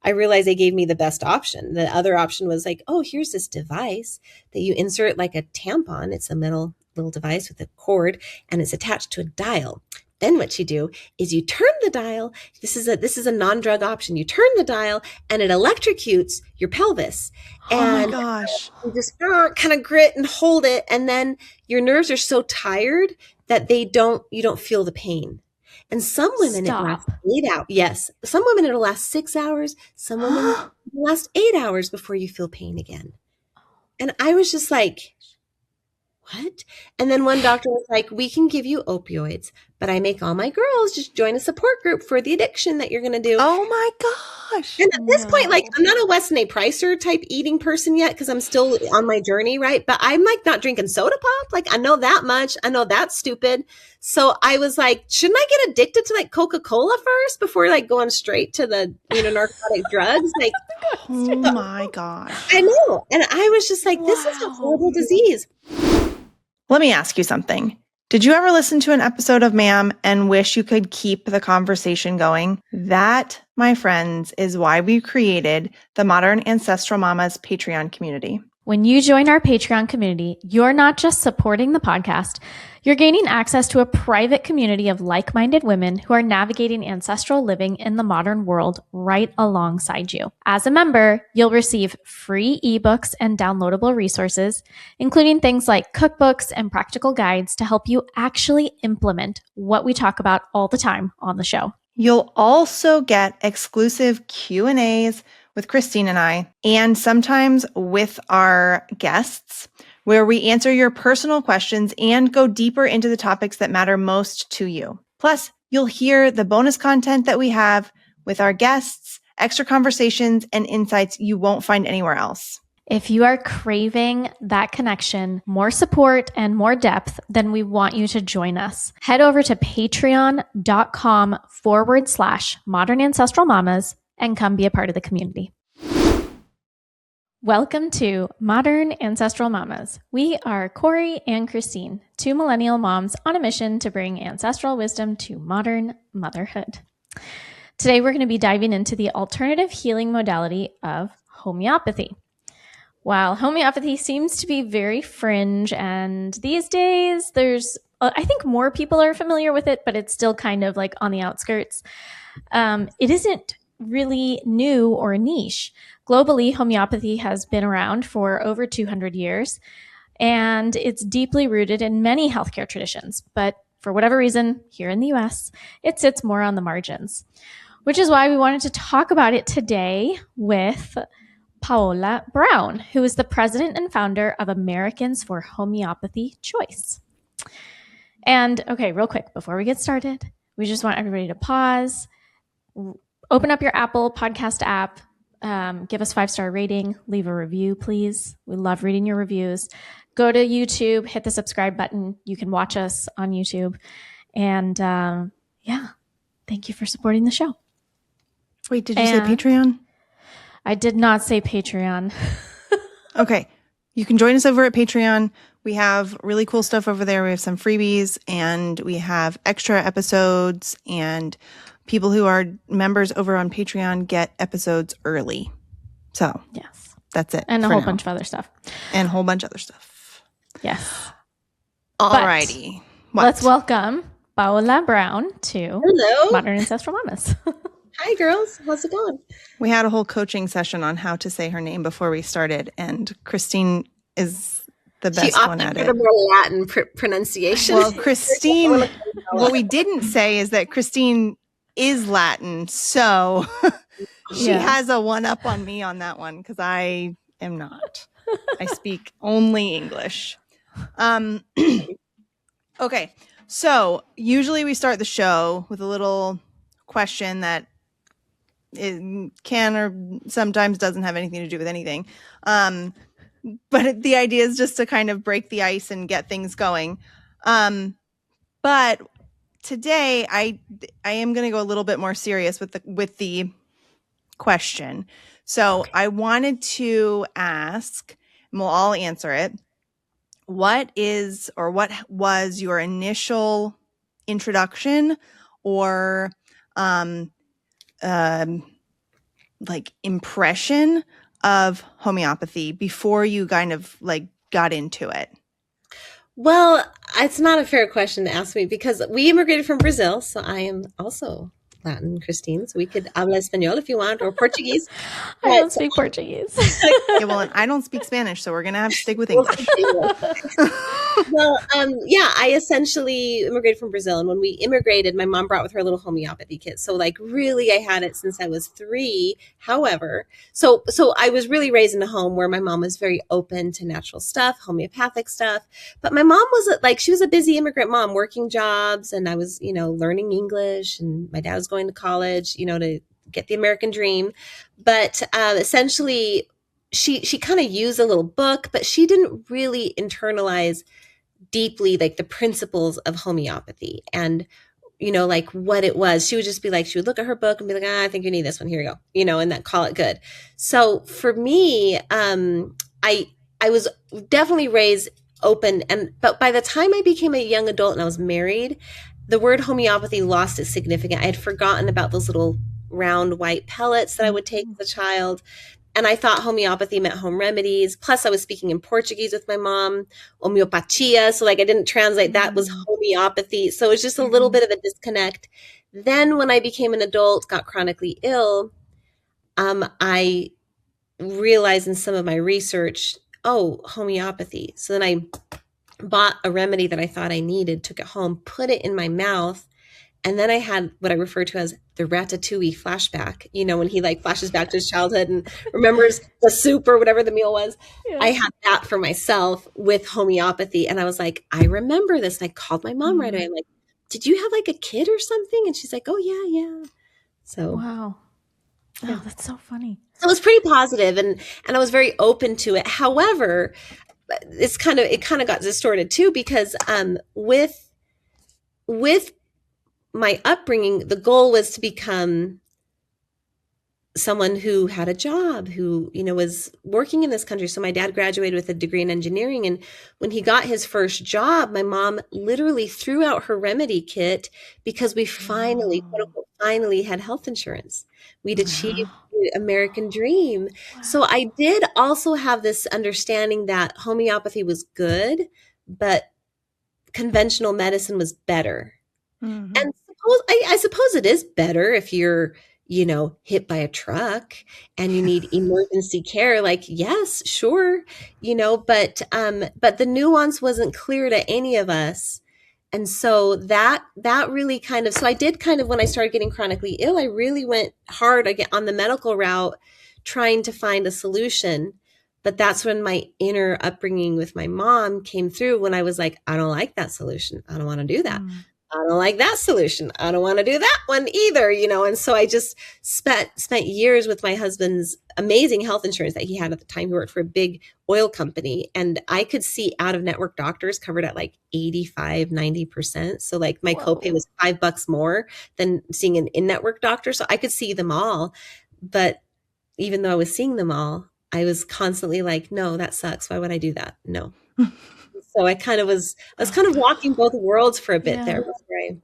I realized they gave me the best option. The other option was like, oh, here's this device that you insert like a tampon. It's a metal little device with a cord, and it's attached to a dial. Then what you do is you turn the dial. This is a non-drug option. You turn the dial and it electrocutes your pelvis. Oh my gosh. You just kind of grit and hold it. And then your nerves are so tired that you don't feel the pain. And some women it lasts 8 hours. Yes. Some women it'll last 6 hours. Some women it'll last 8 hours before you feel pain again. And I was just like, what? And then one doctor was like, we can give you opioids, but I make all my girls just join a support group for the addiction that you're going to do. Oh my gosh. And at this point, like, I'm not a Weston A. Pricer type eating person yet because I'm still on my journey, right? But I'm like not drinking soda pop. Like, I know that much. I know that's stupid. So I was like, shouldn't I get addicted to like Coca-Cola first before like going straight to the, narcotic drugs? Like, oh my gosh. I know. And I was just like, this is a horrible disease. Let me ask you something. Did you ever listen to an episode of Ma'am and wish you could keep the conversation going? That, my friends, is why we created the Modern Ancestral Mamas Patreon community. When you join our Patreon community, you're not just supporting the podcast, you're gaining access to a private community of like-minded women who are navigating ancestral living in the modern world right alongside you. As a member, you'll receive free ebooks and downloadable resources, including things like cookbooks and practical guides to help you actually implement what we talk about all the time on the show. You'll also get exclusive Q&As with Christine and I, and sometimes with our guests, where we answer your personal questions and go deeper into the topics that matter most to you. Plus, you'll hear the bonus content that we have with our guests, extra conversations, and insights you won't find anywhere else. If you are craving that connection, more support, and more depth, then we want you to join us. Head over to patreon.com/Modern Ancestral Mamas and come be a part of the community. Welcome to Modern Ancestral Mamas. We are Corey and Christine, two millennial moms on a mission to bring ancestral wisdom to modern motherhood. Today, we're going to be diving into the alternative healing modality of homeopathy. While homeopathy seems to be very fringe, and these days I think more people are familiar with it, but it's still kind of like on the outskirts. It isn't really new or niche. Globally, homeopathy has been around for over 200 years, and it's deeply rooted in many healthcare traditions. But for whatever reason, here in the US, it sits more on the margins, which is why we wanted to talk about it today with Paola Brown, who is the president and founder of Americans for Homeopathy Choice. And okay, real quick, before we get started, we just want everybody to pause, open up your Apple podcast app, give us 5-star rating, leave a review, please. We love reading your reviews. Go to YouTube, hit the subscribe button. You can watch us on YouTube. And thank you for supporting the show. Wait, did you say Patreon? I did not say Patreon. Okay. You can join us over at Patreon. We have really cool stuff over there. We have some freebies and we have extra episodes, and people who are members over on Patreon get episodes early. So yes, that's it. And a whole bunch of other stuff. And a whole bunch of other stuff. Yes. Alrighty. Let's welcome Paola Brown to Hello. Modern Ancestral Mamas. Hi, girls. How's it going? We had a whole coaching session on how to say her name before we started, and Christine is the best one at it. The more Latin pronunciation. Well, Christine, what we didn't say is that Christine is Latin, so she has a one-up on me on that one because I am not. I speak only English. Okay, so usually we start the show with a little question that it can or sometimes doesn't have anything to do with anything. But the idea is just to kind of break the ice and get things going. But today I am going to go a little bit more serious with the question. So okay. I wanted to ask, and we'll all answer it. What was your initial introduction or like impression of homeopathy before you kind of like got into it? Well, it's not a fair question to ask me because we immigrated from Brazil, so I am also Latin, Christine. So we could habla español if you want, or Portuguese. I don't But speak Portuguese. Yeah, well, and I don't speak Spanish, so we're gonna have to stick with English. Well, yeah, I essentially immigrated from Brazil, and when we immigrated, my mom brought with her a little homeopathy kit. So, like, really, I had it since I was 3. However, so I was really raised in a home where my mom was very open to natural stuff, homeopathic stuff. But my mom was like, she was a busy immigrant mom, working jobs, and I was, learning English, and my dad was going to college, to get the American dream. But essentially, she kind of used a little book, but she didn't really internalize deeply like the principles of homeopathy and like what it was. She would just be like, she would look at her book and be like, I think you need this one, here you go, and then call it good. So for me, I was definitely raised open, but by the time I became a young adult and I was married, the word homeopathy lost its significance. I had forgotten about those little round white pellets that I would take as a child. And I thought homeopathy meant home remedies. Plus, I was speaking in Portuguese with my mom, homeopatia. So, like, I didn't translate that was homeopathy. So it was just a little bit of a disconnect. Then, when I became an adult, got chronically ill, I realized in some of my research, homeopathy. So then I bought a remedy that I thought I needed, took it home, put it in my mouth. And then I had what I refer to as the ratatouille flashback, when he like flashes back to his childhood and remembers the soup or whatever the meal was. Yeah. I had that for myself with homeopathy. And I was like, I remember this. And I called my mom right away. I'm like, did you have like a kid or something? And she's like, oh, yeah. So. Wow. Yeah, that's so funny. So it was pretty positive, and I was very open to it. However, it kind of got distorted too, because with my upbringing, the goal was to become someone who had a job, who, was working in this country. So my dad graduated with a degree in engineering. And when he got his first job, my mom literally threw out her remedy kit because we finally, quote unquote, finally had health insurance. We'd achieved the American dream. Wow. So I did also have this understanding that homeopathy was good, but conventional medicine was better. Mm-hmm. And I suppose it is better if you're, hit by a truck and you need emergency care. Like, yes, sure, but the nuance wasn't clear to any of us. And so that really so I did when I started getting chronically ill, I really went hard again on the medical route, trying to find a solution. But that's when my inner upbringing with my mom came through, when I was like, I don't like that solution. I don't want to do that. I don't like that solution. I don't want to do that one either, And so I just spent years with my husband's amazing health insurance that he had at the time. He worked for a big oil company, and I could see out of network doctors covered at like 85, 90%. So like my copay was $5 more than seeing an in-network doctor. So I could see them all. But even though I was seeing them all, I was constantly like, no, that sucks. Why would I do that? No. So I was walking both worlds for a bit there before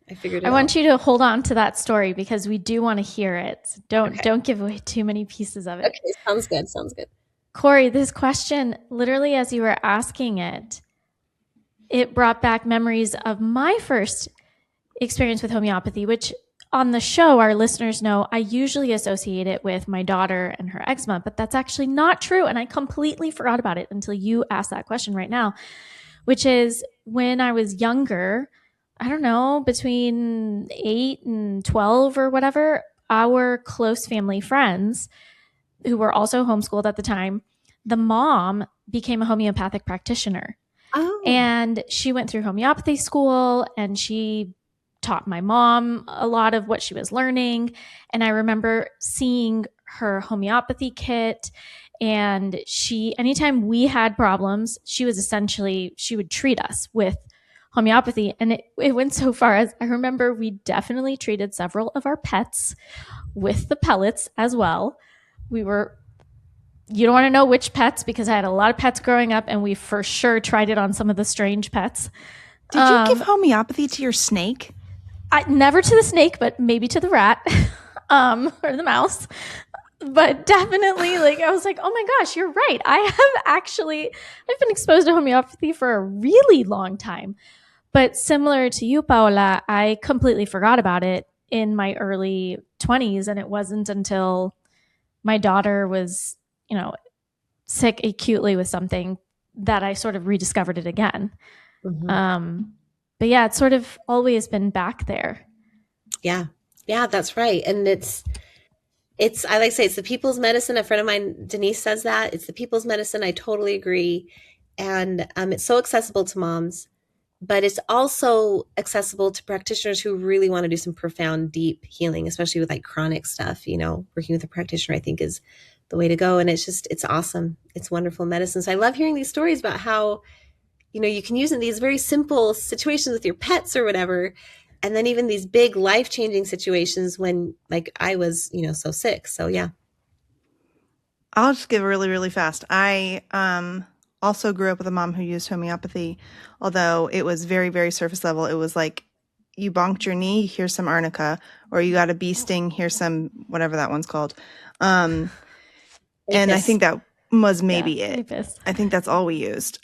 I figured it out. I want you to hold on to that story because we do want to hear it. Don't give away too many pieces of it. Okay, sounds good. Corey, this question, literally as you were asking it brought back memories of my first experience with homeopathy, which on the show, our listeners know I usually associate it with my daughter and her eczema, but that's actually not true. And I completely forgot about it until you asked that question right now, which is when I was younger, I don't know, between 8 and 12 or whatever, our close family friends who were also homeschooled at the time, the mom became a homeopathic practitioner. Oh. And she went through homeopathy school, and she taught my mom a lot of what she was learning. And I remember seeing her homeopathy kit, and anytime we had problems, she would treat us with homeopathy. And it went so far as I remember we definitely treated several of our pets with the pellets as well. You don't want to know which pets, because I had a lot of pets growing up, and we for sure tried it on some of the strange pets. Did you give homeopathy to your snake? Never to the snake, but maybe to the rat or the mouse. But definitely, like, I was like, oh my gosh, you're right. I've been exposed to homeopathy for a really long time. But similar to you, Paola, I completely forgot about it in my early 20s. And it wasn't until my daughter was, sick acutely with something that I sort of rediscovered it again. But yeah, it's sort of always been back there. Yeah. Yeah, that's right. And I like to say it's the people's medicine. A friend of mine, Denise, says that it's the people's medicine. I totally agree. And it's so accessible to moms, but it's also accessible to practitioners who really want to do some profound, deep healing, especially with like chronic stuff. Working with a practitioner, I think, is the way to go. And it's awesome. It's wonderful medicine. So I love hearing these stories about how, you can use it in these very simple situations with your pets or whatever. And then even these big life-changing situations when like I was, so sick. So yeah. I'll just give really, really fast. I also grew up with a mom who used homeopathy, although it was very, very surface level. It was like, you bonked your knee, here's some arnica, or you got a bee sting, here's some whatever that one's called. And I think that was maybe it. Lupus. I think that's all we used.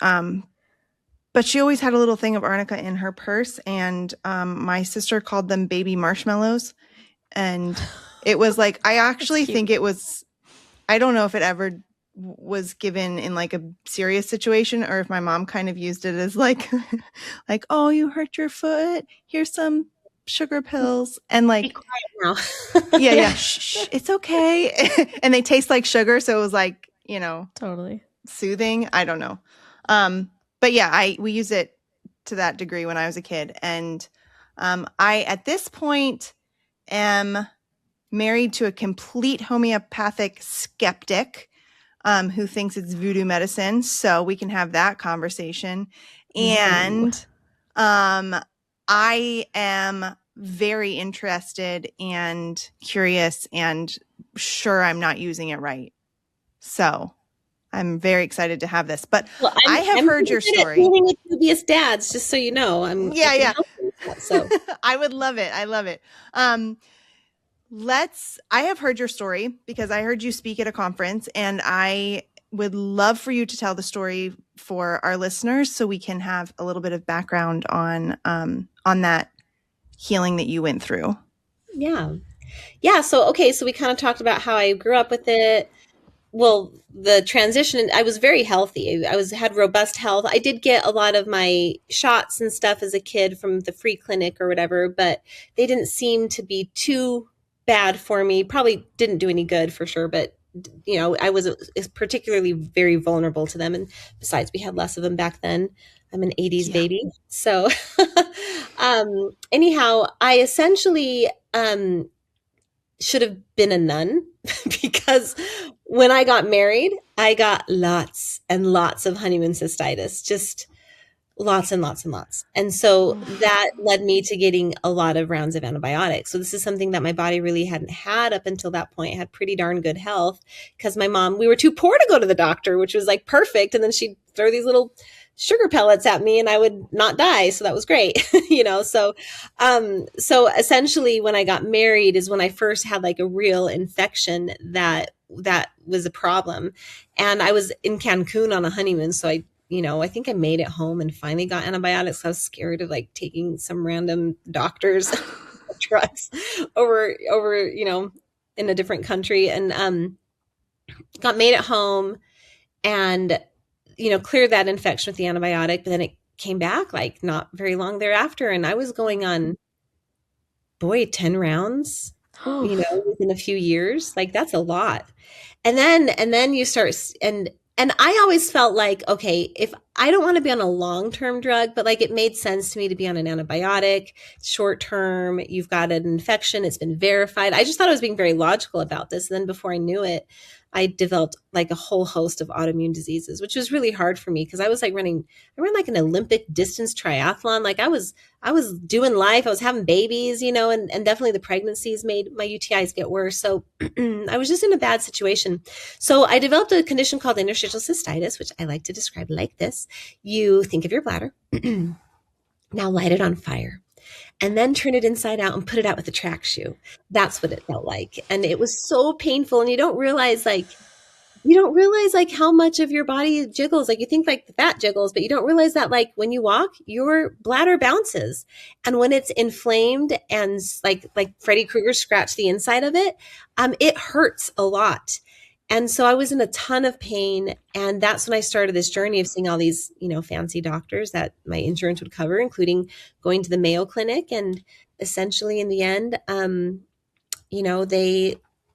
But she always had a little thing of arnica in her purse, and my sister called them baby marshmallows. And it was like, I actually think it was, I don't know if it ever was given in like a serious situation, or if my mom kind of used it as like, like, oh, you hurt your foot, here's some sugar pills, and like, yeah, shh, it's okay. And they taste like sugar, so it was like, totally soothing. I don't know. But yeah, we use it to that degree when I was a kid. And I, at this point, am married to a complete homeopathic skeptic who thinks it's voodoo medicine. So we can have that conversation. And I am very interested and curious and sure I'm not using it right. So I'm very excited to have this, but I have heard your story. With dubious dads, just so you know, yeah. So I would love it. I love it. I have heard your story because I heard you speak at a conference, and I would love for you to tell the story for our listeners so we can have a little bit of background on that healing that you went through. Yeah. So we kind of talked about how I grew up with it. Well, the transition, I was very healthy. I had robust health. I did get a lot of my shots and stuff as a kid from the free clinic or whatever, but they didn't seem to be too bad for me. Probably didn't do any good for sure, but I was particularly very vulnerable to them. And besides, we had less of them back then. I'm an 80s baby. So anyhow, I essentially should have been a nun because when I got married, I got lots and lots of honeymoon cystitis, just lots and lots and lots. And so that led me to getting a lot of rounds of antibiotics. So this is something that my body really hadn't had up until that point. I had pretty darn good health because my mom, we were too poor to go to the doctor, which was like perfect. And then she'd throw these little sugar pellets at me and I would not die. So that was great, So essentially when I got married is when I first had like a real infection that was a problem. And I was in Cancun on a honeymoon. So I think I made it home and finally got antibiotics. I was scared of like taking some random doctor's drugs over, in a different country, and made it home and, cleared that infection with the antibiotic, but then it came back like not very long thereafter. And I was going on 10 rounds, within a few years. Like that's a lot. And then you start, and I always felt like, okay, if I don't want to be on a long-term drug, but like it made sense to me to be on an antibiotic, short-term, you've got an infection, it's been verified. I just thought I was being very logical about this. And then before I knew it, I developed like a whole host of autoimmune diseases, which was really hard for me because I was like I ran like an Olympic distance triathlon. Like I was doing life. I was having babies, and definitely the pregnancies made my UTIs get worse. So I was just in a bad situation. So I developed a condition called interstitial cystitis, which I like to describe like this. You think of your bladder, now light it on fire. and then turn it inside out and put it out with a track shoe. That's what it felt like. And it was so painful. And you don't realize like how much of your body jiggles. Like you think like the fat jiggles, but you don't realize that like when you walk, your bladder bounces. And when it's inflamed and like Freddy Krueger scratched the inside of it, it hurts a lot. And so I was in a ton of pain. And that's when I started this journey of seeing all these, fancy doctors that my insurance would cover, including going to the Mayo Clinic. And essentially in the end,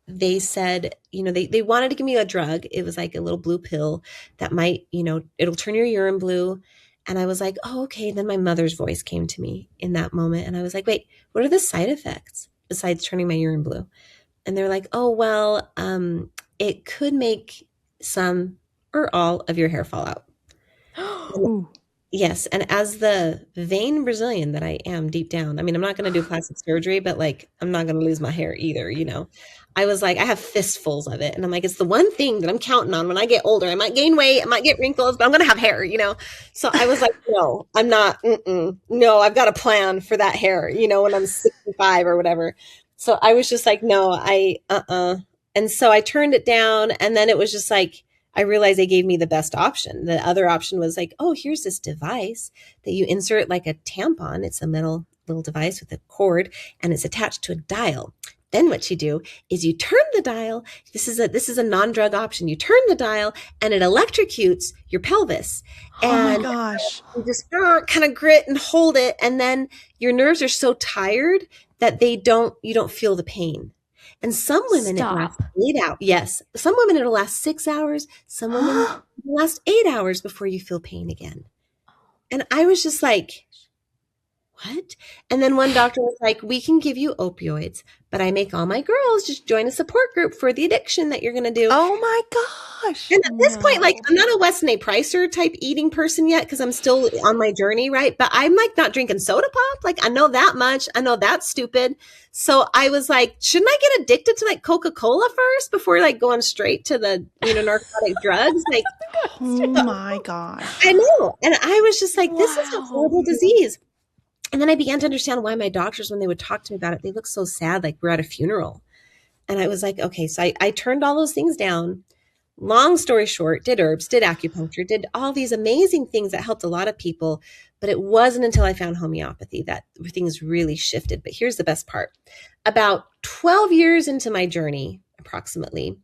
they said, they wanted to give me a drug. It was like a little blue pill that might, it'll turn your urine blue. And I was like, oh, okay. Then my mother's voice came to me in that moment. And I was like, wait, what are the side effects besides turning my urine blue? And they're like, oh, well, it could make some or all of your hair fall out. Yes. And as the vain Brazilian that I am deep down, I mean, I'm not going to do plastic surgery, but like, I'm not going to lose my hair either. I was like, I have fistfuls of it. And I'm like, it's the one thing that I'm counting on when I get older. I might gain weight, I might get wrinkles, but I'm going to have hair, So I was like, no, I'm not. No, I've got a plan for that hair, when I'm 65 or whatever. So I was just like, no, And so I turned it down. And then it was just like, I realized they gave me the best option. The other option was like, oh, here's this device that you insert like a tampon. It's a metal little device with a cord and it's attached to a dial. Then what you do is you turn the dial. This is a non-drug option. You turn the dial and it electrocutes your pelvis. And oh my gosh. You just kind of grit and hold it. And then your nerves are so tired that you don't feel the pain. And some women it lasts 8 hours. Yes. Some women it'll last 6 hours. Some women it'll last 8 hours before you feel pain again. And I was just like, what? And then one doctor was like, we can give you opioids, but I make all my girls just join a support group for the addiction that you're going to do. Oh my gosh. And at this point, like, I'm not a Weston A. Pricer type eating person yet because I'm still on my journey, right? But I'm like not drinking soda pop. Like, I know that much. I know that's stupid. So I was like, shouldn't I get addicted to like Coca-Cola first before like going straight to the, narcotic drugs? Like, oh my gosh. I know. And I was just like, this is a horrible disease. And then I began to understand why my doctors, when they would talk to me about it, they looked so sad, like we're at a funeral. And I was like, okay, so I turned all those things down. Long story short, did herbs, did acupuncture, did all these amazing things that helped a lot of people. But it wasn't until I found homeopathy that things really shifted. But here's the best part. About 12 years into my journey, approximately.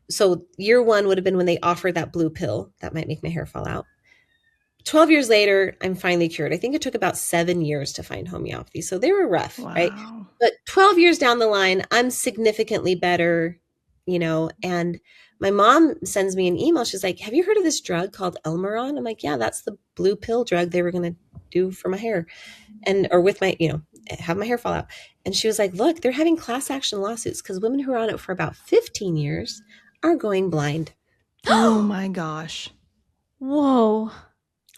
So year one would have been when they offered that blue pill that might make my hair fall out. 12 years later, I'm finally cured. I think it took about 7 years to find homeopathy. So they were rough, right? But 12 years down the line, I'm significantly better, and my mom sends me an email. She's like, have you heard of this drug called Elmeron? I'm like, yeah, that's the blue pill drug they were going to do for my hair or with my, have my hair fall out. And she was like, look, they're having class action lawsuits because women who are on it for about 15 years are going blind. Oh my gosh. Whoa.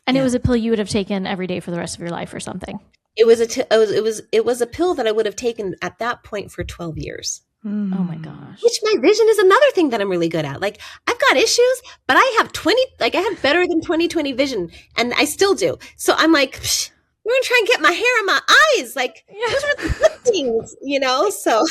And it was a pill you would have taken every day for the rest of your life or something. It was a pill that I would have taken at that point for 12 years. Oh my gosh. Which my vision is another thing that I'm really good at. Like I've got issues, but I have I have better than 20/20 vision and I still do. So I'm like, you're going to try and get my hair in my eyes. Like those are the good things, So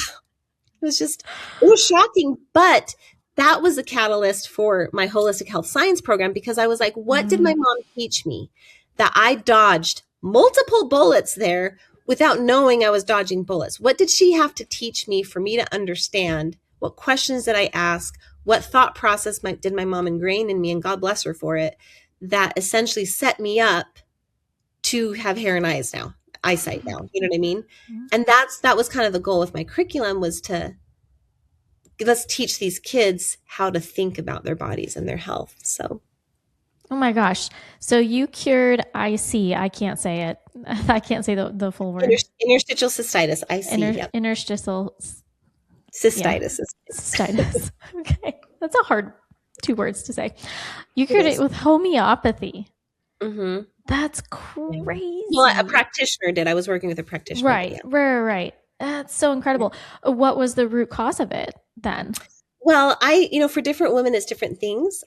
it was shocking, but that was a catalyst for my holistic health science program because I was like, what did my mom teach me? That I dodged multiple bullets there without knowing I was dodging bullets. What did she have to teach me for me to understand? What questions did I ask? What thought process did my mom ingrain in me? And God bless her for it. That essentially set me up to have hair and eyesight now. You know what I mean? And that was kind of the goal with my curriculum was to let's teach these kids how to think about their bodies and their health. So, oh my gosh. So you cured IC. I can't say it. I can't say the full word. Interstitial cystitis. IC. Interstitial cystitis. Yeah. Cystitis. Okay. That's a hard 2 words to say. You cured it with homeopathy. Mm-hmm. That's crazy. Well, a practitioner did. I was working with a practitioner. Right. That's so incredible. What was the root cause of it then? Well, for different women, it's different things.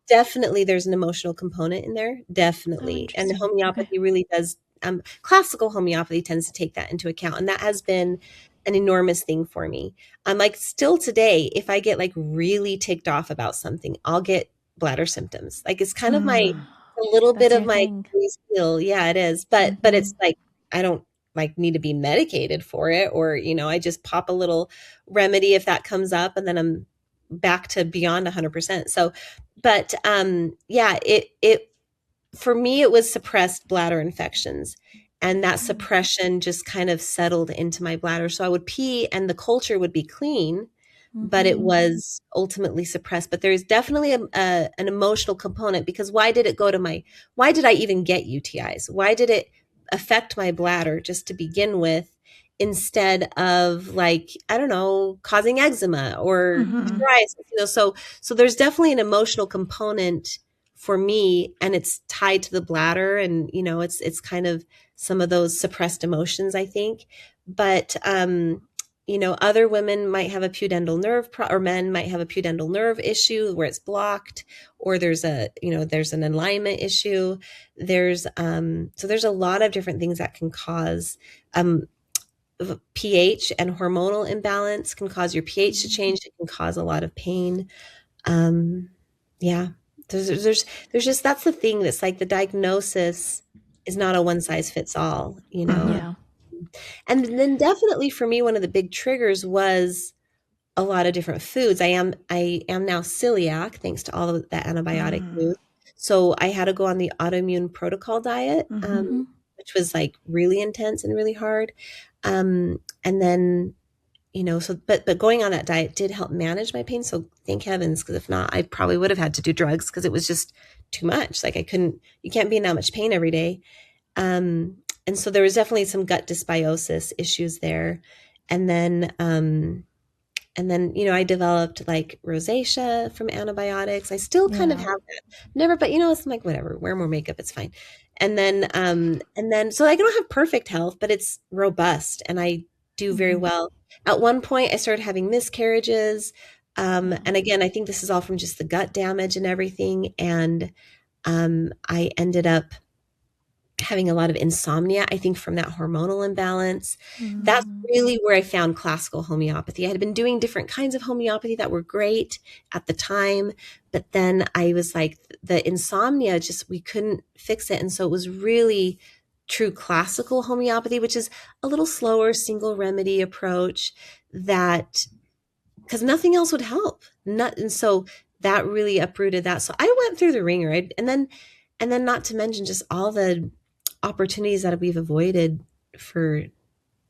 Definitely there's an emotional component in there. Definitely. And homeopathy really does Classical homeopathy tends to take that into account. And that has been an enormous thing for me. Like still today, if I get like really ticked off about something, I'll get bladder symptoms. Like it's kind of a little bit That's of your my thing. Achilles heel. Yeah, it is. But it's like, I don't like need to be medicated for it, or, I just pop a little remedy if that comes up, and then I'm back to beyond 100%. So, but yeah, it for me, it was suppressed bladder infections. And that suppression just kind of settled into my bladder. So I would pee and the culture would be clean, but it was ultimately suppressed. But there's definitely an emotional component, because why did I even get UTIs? Why did it affect my bladder just to begin with, instead of, like, I don't know, causing eczema or psoriasis? So there's definitely an emotional component for me, and it's tied to the bladder, and it's kind of some of those suppressed emotions, I think. But other women might have a pudendal nerve or men might have a pudendal nerve issue where it's blocked, or there's an alignment issue. So there's a lot of different things that can cause pH and hormonal imbalance can cause your pH to change. It can cause a lot of pain. Yeah. There's just, that's the thing, that's like the diagnosis is not a one size fits all, Yeah. And then definitely for me, one of the big triggers was a lot of different foods. I am now celiac thanks to all of that antibiotic use. So I had to go on the autoimmune protocol diet, which was like really intense and really hard. And then, but going on that diet did help manage my pain. So thank heavens, because if not, I probably would have had to do drugs, because it was just too much. Like you can't be in that much pain every day. And so there was definitely some gut dysbiosis issues there. And then, I developed like rosacea from antibiotics. I still kind of have that. Never, but it's like, whatever, wear more makeup, it's fine. And then, so I don't have perfect health, but it's robust and I do very well. At one point I started having miscarriages. And again, I think this is all from just the gut damage and everything. And, I ended up having a lot of insomnia, I think, from that hormonal imbalance. That's really where I found classical homeopathy. I had been doing different kinds of homeopathy that were great at the time, but then I was like, the insomnia, just, we couldn't fix it. And so it was really true classical homeopathy, which is a little slower, single remedy approach, that, because nothing else would help. And so that really uprooted that. So I went through the ringer, and then not to mention just all the opportunities that we've avoided for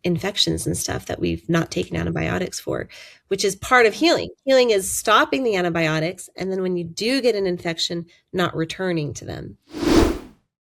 infections and stuff that we've not taken antibiotics for, which is part of healing. Healing is stopping the antibiotics, and then when you do get an infection, not returning to them.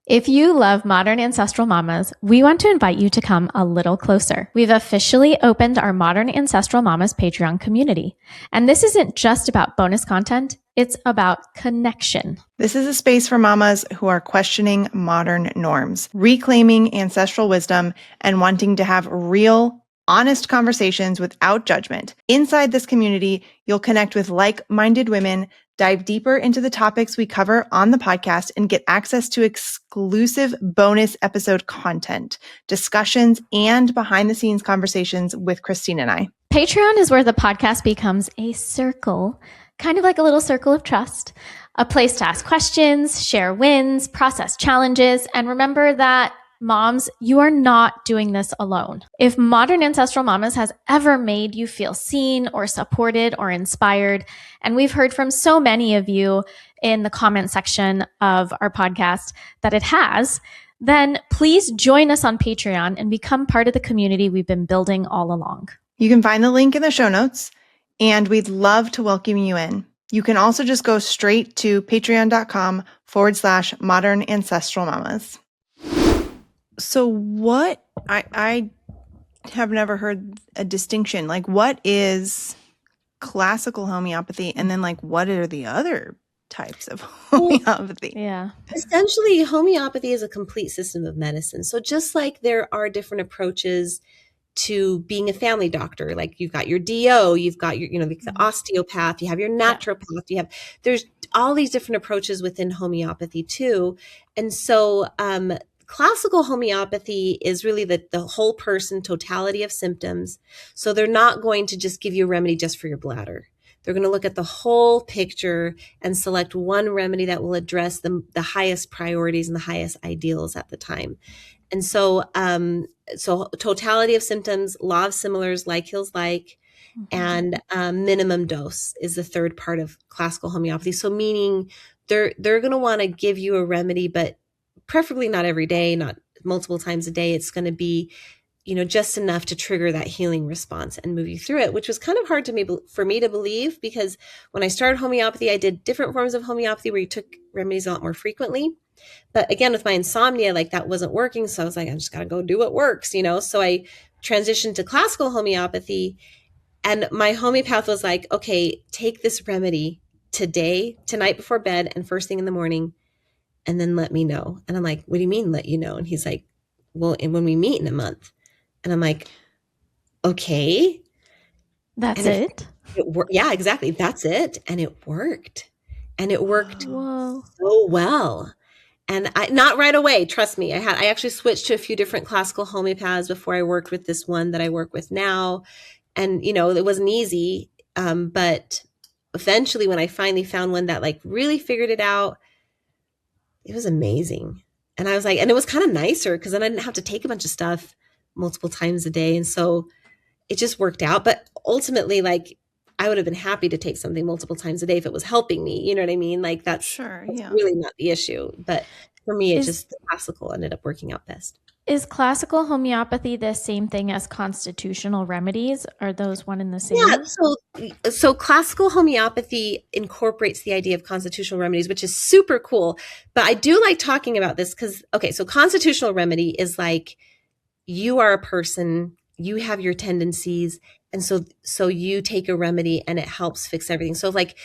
If you love Modern Ancestral Mamas, we want to invite you to come a little closer. We've officially opened our Modern Ancestral Mamas Patreon community. And this isn't just about bonus content, it's about connection. This is a space for mamas who are questioning modern norms, reclaiming ancestral wisdom, and wanting to have real, honest conversations without judgment. Inside this community, you'll connect with like-minded women, dive deeper into the topics we cover on the podcast, and get access to exclusive bonus episode content, discussions, and behind-the-scenes conversations with Christine and I. Patreon is where the podcast becomes a circle, kind of like a little circle of trust, a place to ask questions, share wins, process challenges, and remember that moms, you are not doing this alone. If Modern Ancestral Mamas has ever made you feel seen or supported or inspired, and we've heard from so many of you in the comment section of our podcast that it has, then please join us on Patreon and become part of the community we've been building all along. You can find the link in the show notes, and we'd love to welcome you in. You can also just go straight to patreon.com/modern ancestral mamas. So what, I have never heard a distinction. Like, what is classical homeopathy? And then, like, what are the other types of homeopathy? Yeah. Essentially, homeopathy is a complete system of medicine. So just like there are different approaches to being a family doctor, like you've got your DO, you've got your, the osteopath, you have your naturopath, there's all these different approaches within homeopathy too. And so, classical homeopathy is really the whole person, totality of symptoms. So they're not going to just give you a remedy just for your bladder. They're going to look at the whole picture and select one remedy that will address the highest priorities and the highest ideals at the time. And so, so totality of symptoms, law of similars, like heals like, and minimum dose is the third part of classical homeopathy. So meaning they're going to want to give you a remedy, but preferably not every day, not multiple times a day. It's going to be, just enough to trigger that healing response and move you through it, which was kind of hard for me to believe, because when I started homeopathy, I did different forms of homeopathy where you took remedies a lot more frequently. But again, with my insomnia, like that wasn't working. So I was like, I just got to go do what works, So I transitioned to classical homeopathy, and my homeopath was like, okay, take this remedy tonight before bed and first thing in the morning, and then let me know. And I'm like, what do you mean let you know? And he's like, well, and when we meet in a month. And I'm like, okay. That's it? Yeah, exactly. That's it. And it worked. And it worked Whoa. so well. And not right away, trust me. I actually switched to a few different classical homeopaths before I worked with this one that I work with now. And, it wasn't easy. But eventually when I finally found one that like really figured it out, it was amazing. And I was like, and it was kind of nicer because then I didn't have to take a bunch of stuff multiple times a day. And so it just worked out. But ultimately, like, I would have been happy to take something multiple times a day if it was helping me. You know what I mean? Like that's really not the issue. But for me, the classical ended up working out best. Is classical homeopathy the same thing as constitutional remedies? Are those one and the same? Yeah, so classical homeopathy incorporates the idea of constitutional remedies, which is super cool. But I do like talking about this because, okay, so constitutional remedy is like you are a person, you have your tendencies, and so you take a remedy and it helps fix everything. So like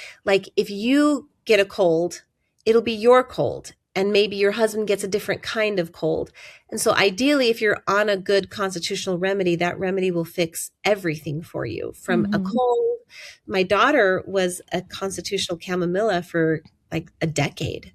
if you get a cold, it'll be your cold. And maybe your husband gets a different kind of cold. And so ideally, if you're on a good constitutional remedy, that remedy will fix everything for you from a cold. My daughter was a constitutional chamomilla for like a decade.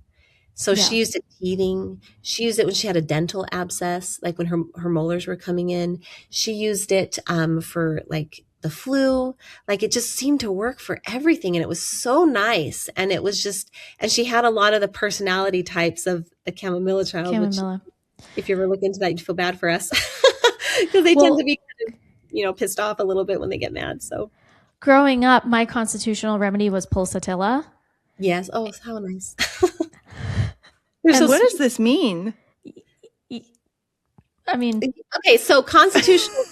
So she used it teething. She used it when she had a dental abscess, like when her molars were coming in. She used it for like the flu. Like it just seemed to work for everything. And it was so nice. And it was just, and she had a lot of the personality types of a chamomilla child, which if you ever look into that, you'd feel bad for us because they tend to be kind of, pissed off a little bit when they get mad. So growing up, my constitutional remedy was pulsatilla. Yes. Oh, how nice. And what does this mean? I mean, okay, so constitutional.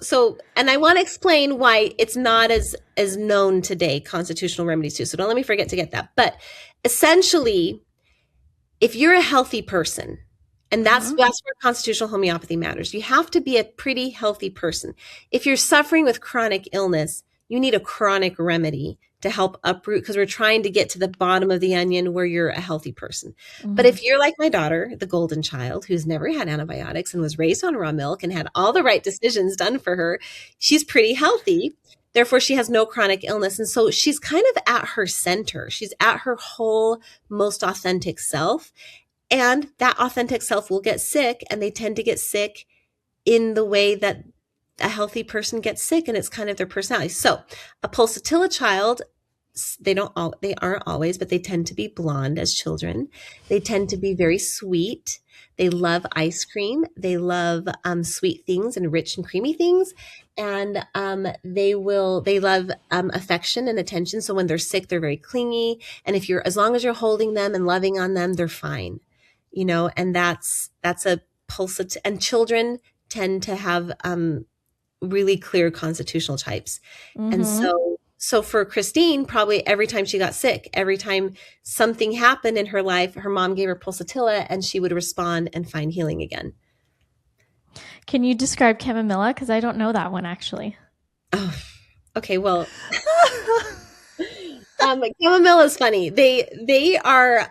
So, and I want to explain why it's not as known today, constitutional remedies too. So don't let me forget to get that. But essentially, if you're a healthy person, and that's where constitutional homeopathy matters, you have to be a pretty healthy person. If you're suffering with chronic illness, you need a chronic remedy to help uproot, because we're trying to get to the bottom of the onion where you're a healthy person. But if you're like my daughter, the golden child, who's never had antibiotics and was raised on raw milk and had all the right decisions done for her, she's pretty healthy. Therefore, she has no chronic illness. And so she's kind of at her center. She's at her whole, most authentic self. And that authentic self will get sick, and they tend to get sick in the way that a healthy person gets sick, and it's kind of their personality. So a pulsatilla child, they aren't always, but they tend to be blonde as children. They tend to be very sweet. They love ice cream. They love sweet things and rich and creamy things. And they love affection and attention. So when they're sick, they're very clingy. And as long as you're holding them and loving on them, they're fine. And that's a pulsatilla. And children tend to have really clear constitutional types. And so for Christine, probably every time she got sick, every time something happened in her life, her mom gave her pulsatilla and she would respond and find healing again. Can you describe chamomilla? Because I don't know that one actually. Oh, okay. Well, chamomilla is funny. They are,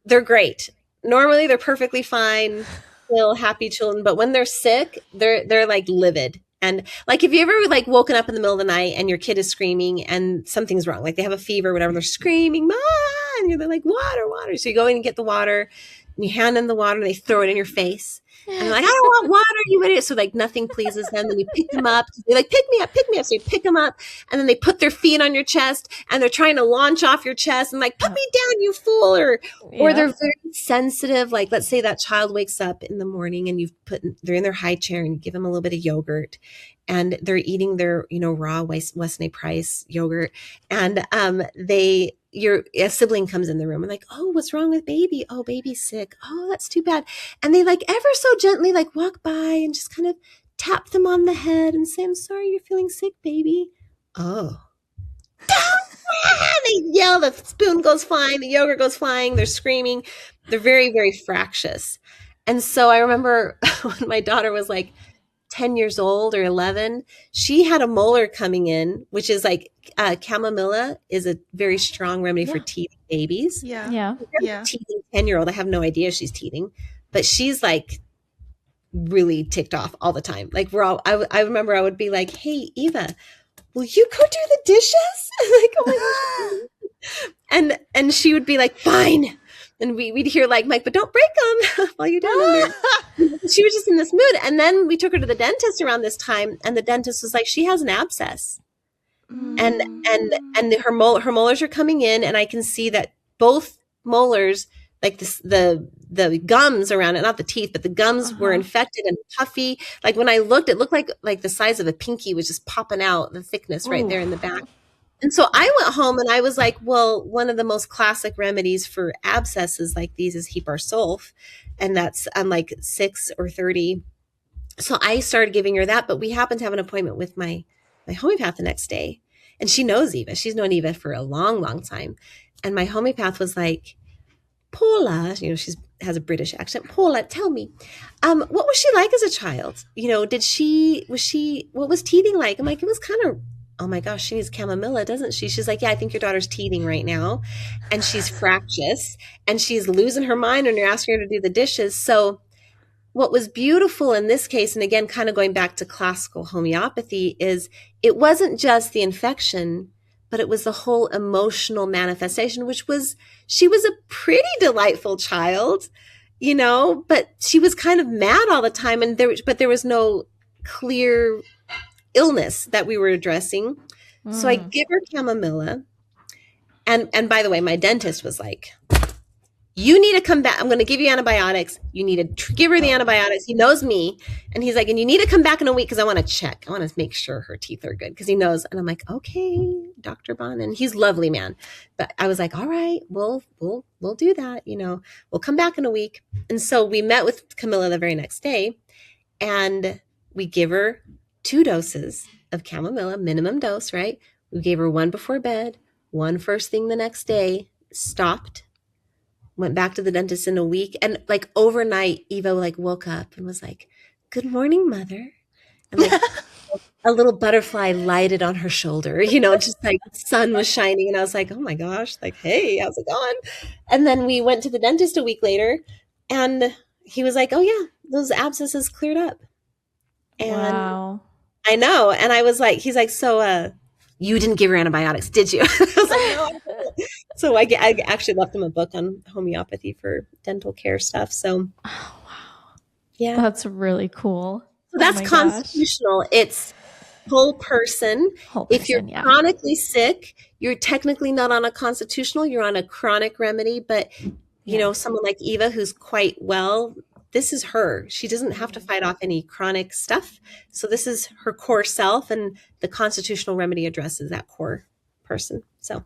they're great. Normally they're perfectly fine, little happy children, but when they're sick, they're like livid. And like, if you ever like woken up in the middle of the night and your kid is screaming and something's wrong, like they have a fever or whatever, they're screaming, "Mom!" and they're like, water. So you go in and get the water. you hand them the water, they throw it in your face. And they're like, I don't want water, you idiot. So like nothing pleases them. And you pick them up. They're like, pick me up, pick me up. So you pick them up and then they put their feet on your chest and they're trying to launch off your chest and like, put me down, you fool. Or they're very sensitive. Like let's say that child wakes up in the morning and they're in their high chair and you give them a little bit of yogurt and they're eating their, raw Weston A. Price yogurt. And a sibling comes in the room and like, oh, what's wrong with baby? Oh, baby's sick. Oh, that's too bad. And they like ever so gently like walk by and just kind of tap them on the head and say, I'm sorry you're feeling sick, baby. Oh. They yell, the spoon goes flying, the yogurt goes flying, they're screaming. They're very, very fractious. And so I remember when my daughter was like 10 years old or 11, she had a molar coming in, which is like chamomilla is a very strong remedy for teething babies. Yeah. Teething 10-year-old. I have no idea she's teething, but she's like really ticked off all the time. Like I remember I would be like, hey, Eva, will you go do the dishes? Like, oh my gosh. And she would be like, fine. And we'd hear like, Mike, but don't break them while you're doing it. She was just in this mood. And then we took her to the dentist around this time. And the dentist was like, she has an abscess. And her molars are coming in. And I can see that both molars, like the gums around it, not the teeth, but the gums were infected and puffy. Like when I looked, it looked like the size of a pinky was just popping out, the thickness right there in the back. And so I went home and I was like, well, one of the most classic remedies for abscesses like these is Heparin sulf. And that's like 6 or 30. So I started giving her that, but we happened to have an appointment with my homeopath the next day. And she knows Eva. She's known Eva for a long, long time. And my homeopath was like, Paula, she has a British accent. Paula, tell me, what was she like as a child? What was teething like? I'm like, it was kind of, oh my gosh, she needs chamomilla, doesn't she? She's like, yeah, I think your daughter's teething right now. And she's fractious and she's losing her mind when you're asking her to do the dishes. So what was beautiful in this case, and again, kind of going back to classical homeopathy, is it wasn't just the infection, but it was the whole emotional manifestation, she was a pretty delightful child, but she was kind of mad all the time. But there was no clear illness that we were addressing. So I give her chamomilla. And by the way, my dentist was like, you need to come back. I'm going to give you antibiotics. You need to give her the antibiotics. He knows me. And he's like, and you need to come back in a week because I want to check. I want to make sure her teeth are good because he knows. And I'm like, okay, Dr. Bon. And he's a lovely man. But I was like, all right, we'll do that. We'll come back in a week. And so we met with Camilla the very next day and we give her 2 doses of chamomilla, minimum dose, right? We gave her 1 before bed, 1 first thing the next day, stopped, went back to the dentist in a week. And like overnight, Eva like woke up and was like, good morning, mother. And like a little butterfly lighted on her shoulder, just like the sun was shining. And I was like, oh my gosh, like, hey, how's it going? And then we went to the dentist a week later and he was like, oh yeah, those abscesses cleared up. And wow. I know. And I was like, he's like, so you didn't give her antibiotics, did you? I was like, no. So I actually left him a book on homeopathy for dental care stuff. So, oh, wow. Yeah. That's really cool. So that's constitutional. Gosh. It's whole person. If you're chronically sick, you're technically not on a constitutional, you're on a chronic remedy. But, someone like Eva, who's quite well, this is her. She doesn't have to fight off any chronic stuff. So this is her core self, and the constitutional remedy addresses that core person. So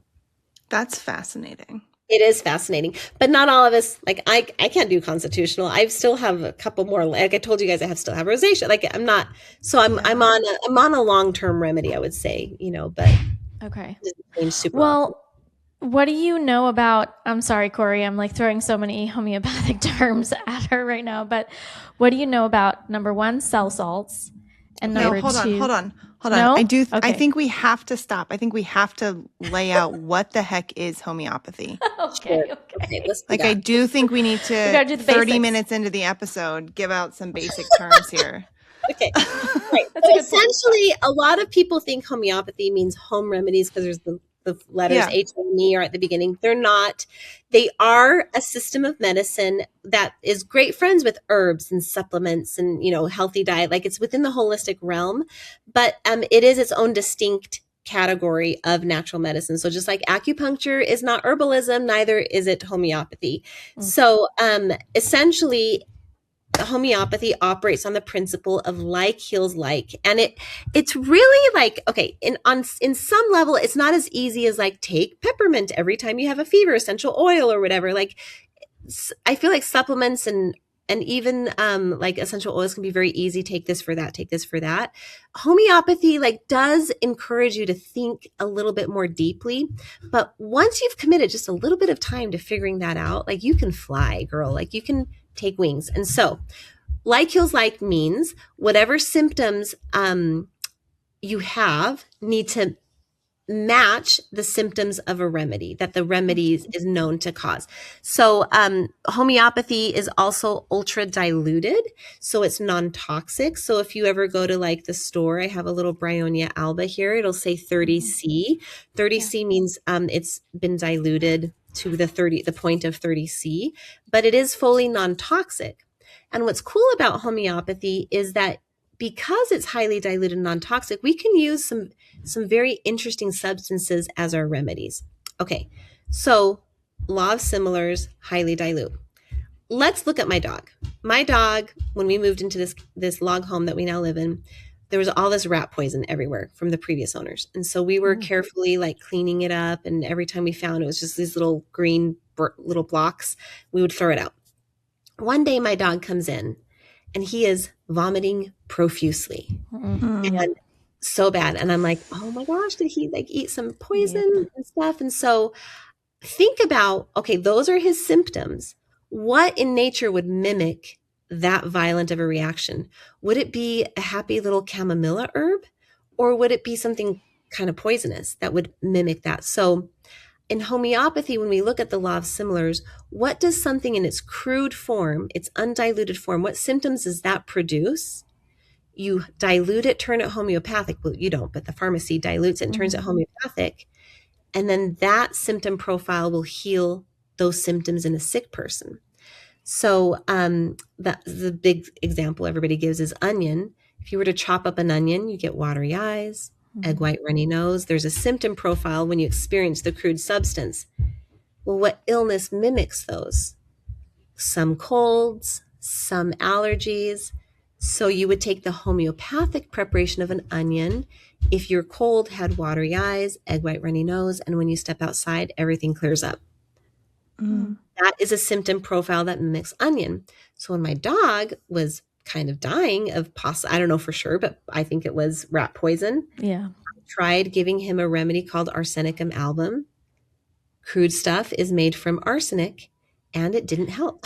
that's fascinating. It is fascinating, but not all of us. Like I can't do constitutional. I still have a couple more. Like I told you guys, I still have rosacea. Like I'm not. So I'm on a long-term remedy, I would say. But okay. Super well. often. What do you know about, I'm sorry, Corey, I'm like throwing so many homeopathic terms at her right now, but what do you know about number 1, cell salts, and number 2? Hold on. No? Okay. I Okay. think we have to stop. I think we have to lay out what the heck is homeopathy. Okay. Let's do like that. I do think we need to, do the 30 basics. minutes into the episode, give out some basic terms here. Okay. Right. That's a good Essentially, a lot of people think homeopathy means home remedies because there's the the letters Yeah. H and E are at the beginning. They're not. They are a system of medicine that is great friends with herbs and supplements and, healthy diet. Like, it's within the holistic realm, but it is its own distinct category of natural medicine. So just like acupuncture is not herbalism, neither is it homeopathy. So essentially, homeopathy operates on the principle of like heals like, and it's really like, okay, in some level, it's not as easy as like take peppermint every time you have a fever, essential oil or whatever. Like, I feel like supplements and even like essential oils can be very easy. Take this for that. Take this for that. Homeopathy like does encourage you to think a little bit more deeply, but once you've committed just a little bit of time to figuring that out, like, you can fly, girl. Like, you can take wings. And so, like heals like means whatever symptoms you have need to match the symptoms of a remedy that the remedy is known to cause. So homeopathy is also ultra diluted, so it's non-toxic. So if you ever go to like the store, I have a little Bryonia alba here, it'll say 30C. 30C means it's been diluted to the point of 30C, but it is fully non-toxic. And what's cool about homeopathy is that because it's highly diluted and non-toxic, we can use some very interesting substances as our remedies. Okay, so law of similars, highly dilute. Let's look at my dog. My dog, when we moved into this log home that we now live in, there was all this rat poison everywhere from the previous owners. And so we were carefully like cleaning it up. And every time we found it was just these little green little blocks, we would throw it out. One day my dog comes in and he is vomiting profusely. And so bad. And I'm like, oh my gosh, did he like eat some poison and stuff? And so think about, okay, those are his symptoms. What in nature would mimic that violent of a reaction? Would it be a happy little chamomilla herb, or would it be something kind of poisonous that would mimic that? So in homeopathy, when we look at the law of similars, what does something in its crude form, its undiluted form, what symptoms does that produce? You dilute it, turn it homeopathic. Well, you don't, but the pharmacy dilutes it and turns it homeopathic. And then that symptom profile will heal those symptoms in a sick person. So the big example everybody gives is onion. If you were to chop up an onion, you get watery eyes, egg white, runny nose. There's a symptom profile when you experience the crude substance. Well, what illness mimics those? Some colds, some allergies. So you would take the homeopathic preparation of an onion. If your cold had watery eyes, egg white, runny nose, and when you step outside, everything clears up. That is a symptom profile that mimics onion. So when my dog was kind of dying of I don't know for sure, but I think it was rat poison. Yeah. I tried giving him a remedy called Arsenicum album. Crude stuff is made from arsenic, and it didn't help.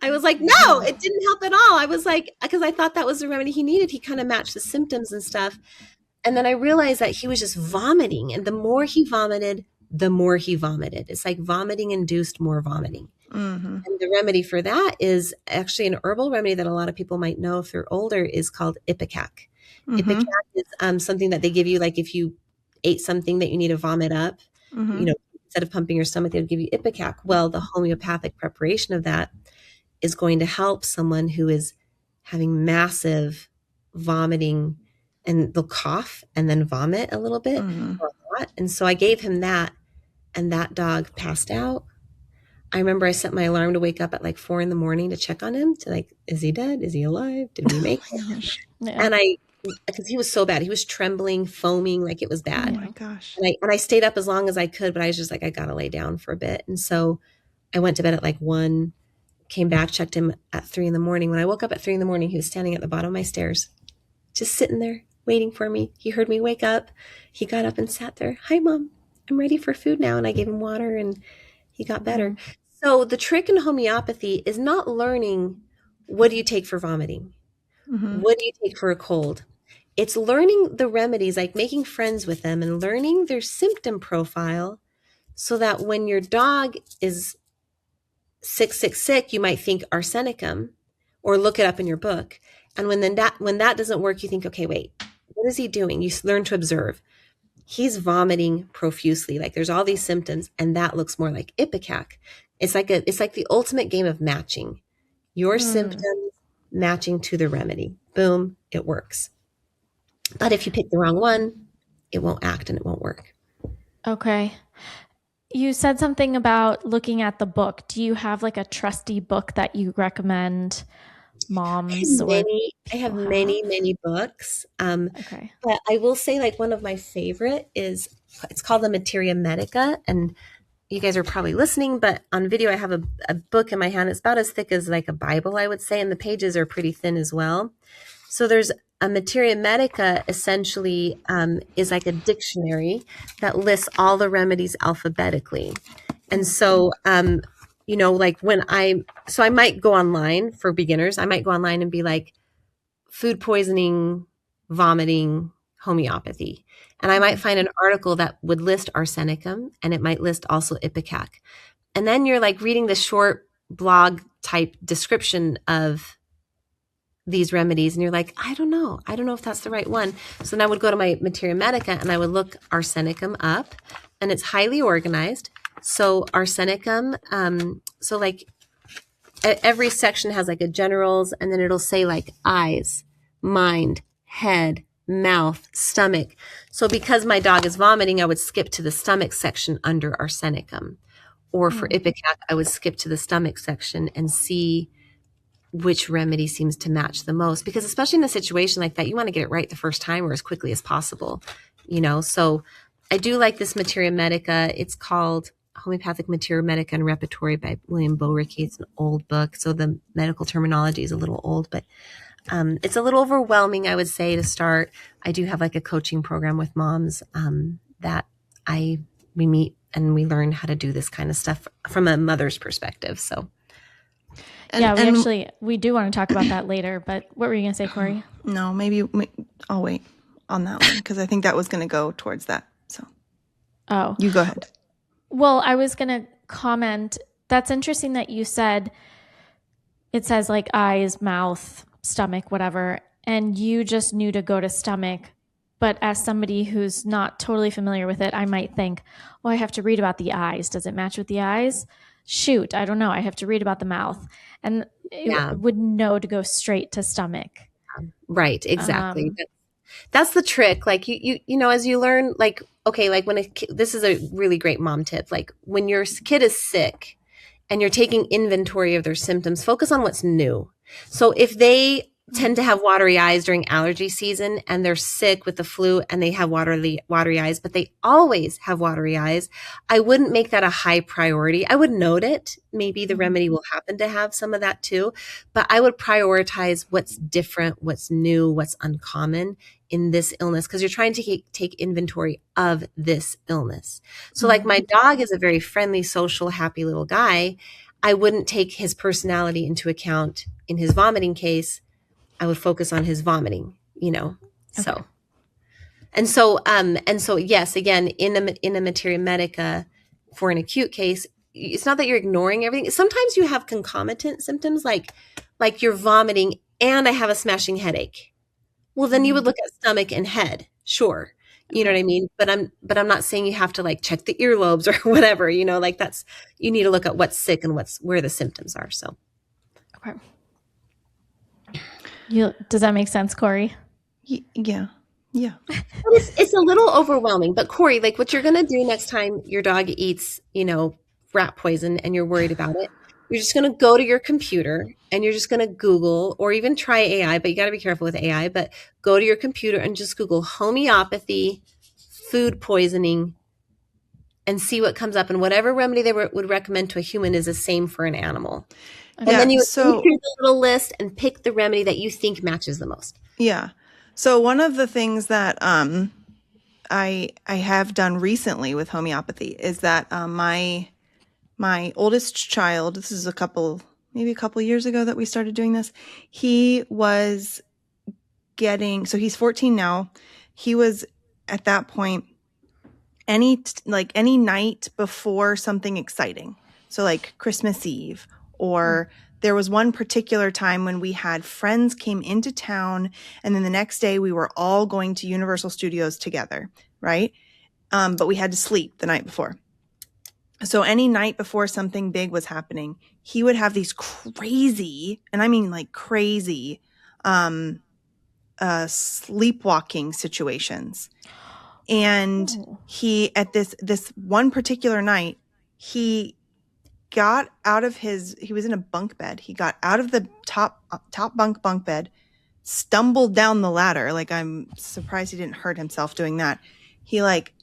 I was like, no, it didn't help at all. I was like, because I thought that was the remedy he needed. He kind of matched the symptoms and stuff. And then I realized that he was just vomiting. And the more he vomited, the more he vomited. It's like vomiting induced more vomiting. And the remedy for that is actually an herbal remedy that a lot of people might know if they're older, is called Ipecac. Ipecac is something that they give you, like if you ate something that you need to vomit up, instead of pumping your stomach, they would give you Ipecac. Well, the homeopathic preparation of that is going to help someone who is having massive vomiting, and they'll cough and then vomit a little bit or a lot. And so I gave him that, and that dog passed out. I remember I set my alarm to wake up at like 4 a.m. to check on him, to like, is he dead? Is he alive? Did we make it? And because he was so bad, he was trembling, foaming, like it was bad. Oh my gosh. And I stayed up as long as I could, but I was just like, I got to lay down for a bit. And so I went to bed at like 1, came back, checked him at 3 a.m. When I woke up at 3 a.m, he was standing at the bottom of my stairs, just sitting there waiting for me. He heard me wake up. He got up and sat there. Hi, Mom. I'm ready for food now. And I gave him water and he got better. So the trick in homeopathy is not learning, what do you take for vomiting? What do you take for a cold? It's learning the remedies, like making friends with them and learning their symptom profile, so that when your dog is sick, you might think arsenicum, or look it up in your book. And when that doesn't work, you think, okay, wait, what is he doing? You learn to observe. he's vomiting profusely. Like there's all these symptoms, and that looks more like ipecac. It's like the ultimate game of matching your symptoms matching to the remedy. Boom, it works. But if you pick the wrong one, it won't act and it won't work. Okay. You said something about looking at the book. Do you have like a trusty book that you recommend moms or I have many books. Okay. But I will say like one of my favorite is, it's called the Materia Medica, and you guys are probably listening, but on video I have a book in my hand. It's about as thick as like a Bible, I would say, and the pages are pretty thin as well. So there's a Materia Medica essentially is like a dictionary that lists all the remedies alphabetically. And so, like so I might go online for beginners. I might go online and be like, food poisoning, vomiting, homeopathy. And I might find an article that would list arsenicum, and it might list also ipecac. And then you're like reading the short blog type description of these remedies, and you're like, I don't know if that's the right one. So then I would go to my Materia Medica and I would look arsenicum up, and it's highly organized. So arsenicum, so like every section has like a generals, and then it'll say like eyes, mind, head, mouth, stomach. So because my dog is vomiting, I would skip to the stomach section under arsenicum. Or for ipecac, I would skip to the stomach section and see which remedy seems to match the most. Because especially in a situation like that, you want to get it right the first time or as quickly as possible, So I do like this Materia Medica. It's called Homeopathic Materia Medica and Repertory by William Bowrick. It's an old book, so the medical terminology is a little old, but it's a little overwhelming, I would say, to start. I do have like a coaching program with moms that we meet and we learn how to do this kind of stuff from a mother's perspective. So. We do want to talk about that later, but what were you going to say, Corey? No, maybe I'll wait on that one because I think that was going to go towards that. So, you go ahead. Well, I was going to comment. That's interesting that you said it says like eyes, mouth, stomach, whatever, and you just knew to go to stomach. But as somebody who's not totally familiar with it, I might think, well, I have to read about the eyes. Does it match with the eyes? Shoot, I don't know. I have to read about the mouth. And it would know to go straight to stomach. Right, exactly. That's the trick. Like you as you learn, like, okay, like when this is a really great mom tip. Like when your kid is sick and you're taking inventory of their symptoms, focus on what's new. So if they tend to have watery eyes during allergy season and they're sick with the flu and they have watery eyes, but they always have watery eyes, I wouldn't make that a high priority. I would note it. Maybe the remedy will happen to have some of that too, but I would prioritize what's different, what's new, what's uncommon in this illness, because you're trying to take inventory of this illness. So like my dog is a very friendly, social, happy little guy. I wouldn't take his personality into account in his vomiting case. I would focus on his vomiting, so. Okay. And so, yes, again, in a Materia Medica for an acute case, it's not that you're ignoring everything. Sometimes you have concomitant symptoms like you're vomiting and I have a smashing headache. Well, then you would look at stomach and head. Sure. You know what I mean? But I'm not saying you have to like check the earlobes or whatever, like you need to look at what's sick and where the symptoms are. So. Okay. Does that make sense, Corey? Yeah. It's a little overwhelming, but Corey, like what you're going to do next time your dog eats, rat poison and you're worried about it, you're just going to go to your computer and you're just going to Google or even try AI, but you got to be careful with AI, but go to your computer and just Google homeopathy, food poisoning, and see what comes up. And whatever remedy they would recommend to a human is the same for an animal. And then you go through the little list and pick the remedy that you think matches the most. Yeah. So one of the things that I have done recently with homeopathy is that my oldest child, this is maybe a couple years ago that we started doing this. He was so he's 14 now. He was at that point any night before something exciting. So like Christmas Eve. Or there was one particular time when we had friends came into town and then the next day we were all going to Universal Studios together, right? but we had to sleep the night before. So any night before something big was happening, he would have these crazy, and I mean like crazy, sleepwalking situations. And he, at this one particular night, he got out of he was in a bunk bed. He got out of the top bunk bed, stumbled down the ladder. Like, I'm surprised he didn't hurt himself doing that. He like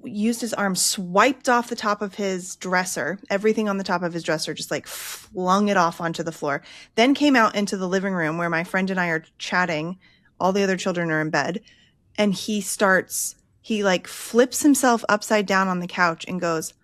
used his arm, swiped off the top of his dresser, everything on the top of his dresser, just like flung it off onto the floor. Then came out into the living room where my friend and I are chatting. All the other children are in bed. And he like flips himself upside down on the couch and goes,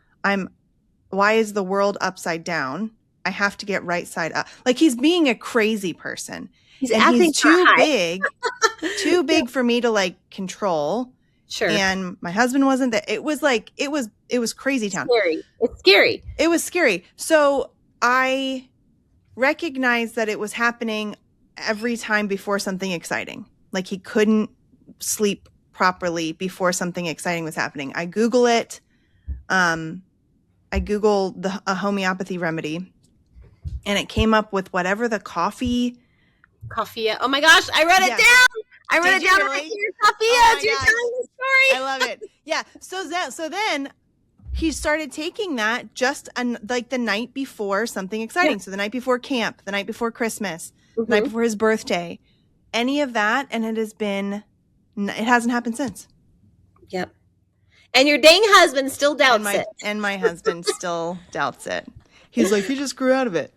why is the world upside down? I have to get right side up. Like, he's being a crazy person. He's too big for me to like control. Sure. And my husband wasn't there. It was like, it was crazy town. It's scary. It was scary. So I recognized that it was happening every time before something exciting. Like, he couldn't sleep properly before something exciting was happening. I Google it. I Googled a homeopathy remedy, and it came up with whatever the coffee. Oh my gosh, I wrote it down. I wrote it down right here. Coffee. Oh You're telling the story. I love it. Yeah. So then he started taking that just like the night before something exciting. Yeah. So the night before camp, the night before Christmas, the night before his birthday, any of that. And it hasn't happened since. Yep. And your dang husband still doubts it. And my husband still doubts it. He's like, he just grew out of it.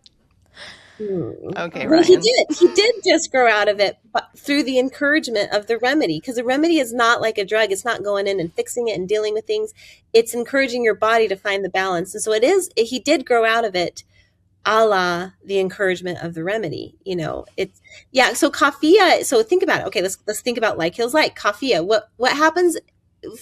Okay, well, Ryan. He did just grow out of it, but through the encouragement of the remedy. Because the remedy is not like a drug. It's not going in and fixing it and dealing with things. It's encouraging your body to find the balance. And so he did grow out of it, a la the encouragement of the remedy. So coffea. So think about it. Okay, let's think about like Hills Like coffea. What happens,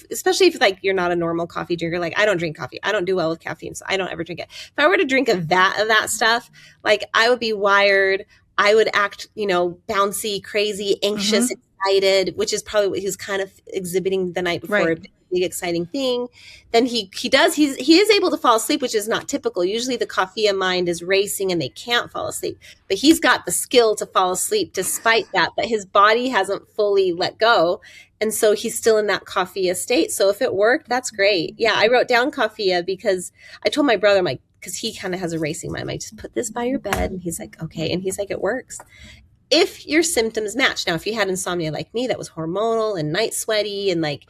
especially if like you're not a normal coffee drinker? Like, I don't drink coffee. I don't do well with caffeine, so I don't ever drink it. If I were to drink a vat of that stuff, like, I would be wired. I would act, bouncy, crazy, anxious, excited, which is probably what he was kind of exhibiting the night before. Right. Big exciting thing. Then he is able to fall asleep, which is not typical. Usually the coffee mind is racing and they can't fall asleep, but he's got the skill to fall asleep despite that, but his body hasn't fully let go. And so he's still in that coffee state. So if it worked, that's great. Yeah. I wrote down coffee because I told my brother, because he kind of has a racing mind, just put this by your bed. And he's like, okay. And he's like, it works. If your symptoms match. Now, if you had insomnia like me, that was hormonal and night sweaty and like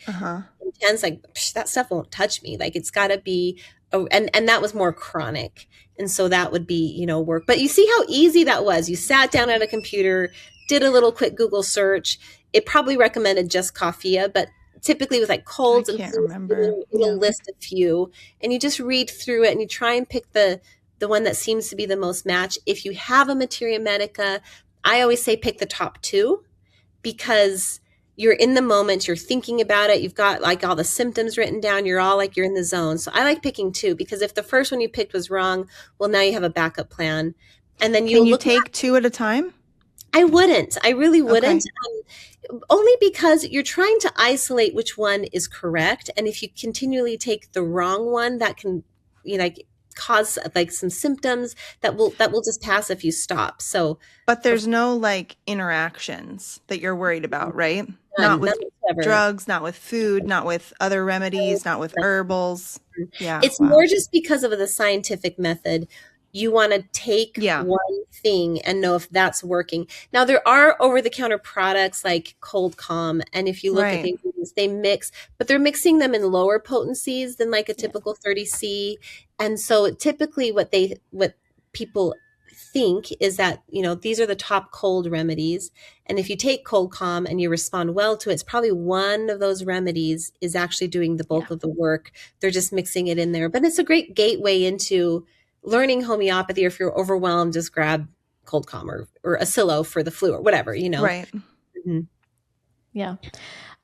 intense, like that stuff won't touch me. Like, it's got to be, and that was more chronic. And so that would be, work. But you see how easy that was. You sat down at a computer, did a little quick Google search. It probably recommended just coffea, but typically with like colds and flus, it'll list a few, and you just read through it and you try and pick the one that seems to be the most match. If you have a materia medica, I always say pick the top 2, because you're in the moment, you're thinking about it, you've got like all the symptoms written down, you're in the zone. So I like picking 2, because if the first one you picked was wrong, well, now you have a backup plan. And then Can you take 2 at a time? I wouldn't. I really wouldn't. Okay. Only because you're trying to isolate which one is correct. And if you continually take the wrong one, that can, cause like some symptoms that will just pass if you stop. So, but there's no like interactions that you're worried about, right? Not with drugs, not with food, not with other remedies, not with herbals. Yeah. It's more just because of the scientific method. You want to take one thing and know if that's working. Now, there are over-the-counter products like Cold Calm, and if you look at the ingredients, they mix, but they're mixing them in lower potencies than like a typical 30C. And so typically what people think is that, these are the top cold remedies. And if you take Cold Calm and you respond well to it, it's probably one of those remedies is actually doing the bulk of the work. They're just mixing it in there. But it's a great gateway into learning homeopathy, or if you're overwhelmed, just grab Cold Calm or Acilo for the flu or whatever, Right. Mm-hmm. Yeah.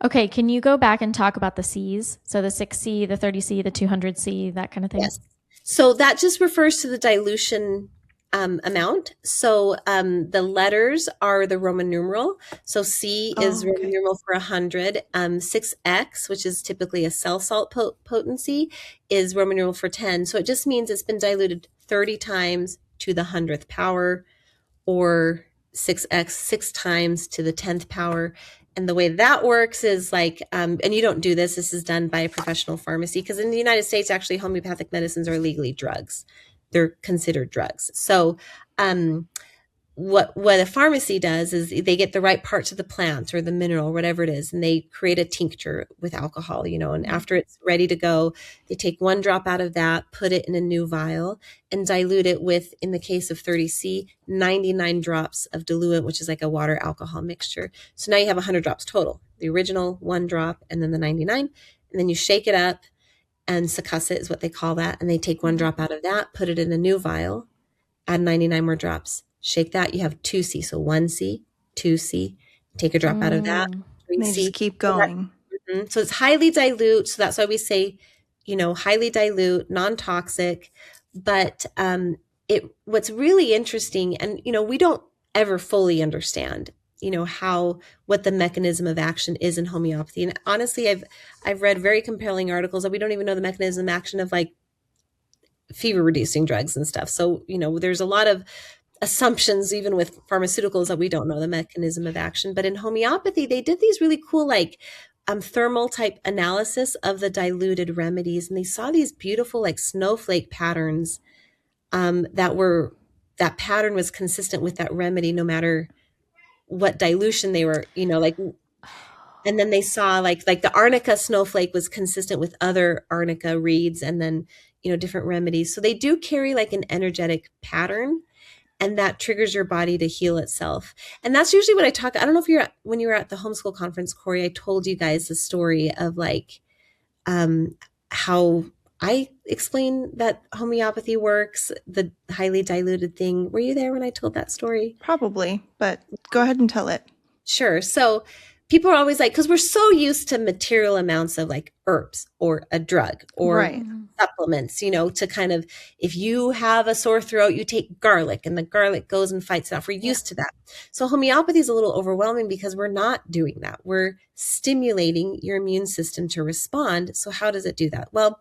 Okay. Can you go back and talk about the C's? So the 6C, the 30C, the 200C, that kind of thing. Yes. So that just refers to the dilution amount. So the letters are the Roman numeral. So C is Roman numeral for 100. 6X, which is typically a cell salt potency, is Roman numeral for 10. So it just means it's been diluted 30 times to the 100th power, or 6X 6 times to the 10th power. And the way that works is like, and you don't do this, this is done by a professional pharmacy, because in the United States, actually, homeopathic medicines are legally drugs. They're considered drugs. So what a pharmacy does is they get the right parts of the plant or the mineral, whatever it is, and they create a tincture with alcohol, and after it's ready to go, they take 1 drop out of that, put it in a new vial, and dilute it with, in the case of 30C, 99 drops of diluent, which is like a water alcohol mixture. So now you have 100 drops total, the original 1 drop and then the 99, and then you shake it up, and succuss it is what they call that, and they take 1 drop out of that, put it in a new vial, add 99 more drops. Shake that, you have 2C. So 1C, 2C, take a drop out of that. 3C. They just keep going. So it's highly dilute. So that's why we say, highly dilute, non-toxic. But what's really interesting, and, we don't ever fully understand, what the mechanism of action is in homeopathy. And honestly, I've read very compelling articles that we don't even know the mechanism of action of like fever reducing drugs and stuff. So, there's a lot of assumptions, even with pharmaceuticals, that we don't know the mechanism of action. But in homeopathy, they did these really cool, like thermal type analysis of the diluted remedies. And they saw these beautiful, like snowflake patterns that pattern was consistent with that remedy, no matter what dilution they were, and then they saw like the arnica snowflake was consistent with other arnica reeds, and then, different remedies. So they do carry like an energetic pattern, and that triggers your body to heal itself. And that's usually what I talk. I don't know if when you were at the homeschool conference, Corey, I told you guys the story of like how I explain that homeopathy works, the highly diluted thing. Were you there when I told that story? Probably, but go ahead and tell it. Sure. So people are always like, because we're so used to material amounts of like herbs or a drug or supplements, to kind of, if you have a sore throat, you take garlic and the garlic goes and fights it off. We're used to that. So homeopathy is a little overwhelming because we're not doing that. We're stimulating your immune system to respond. So how does it do that? Well,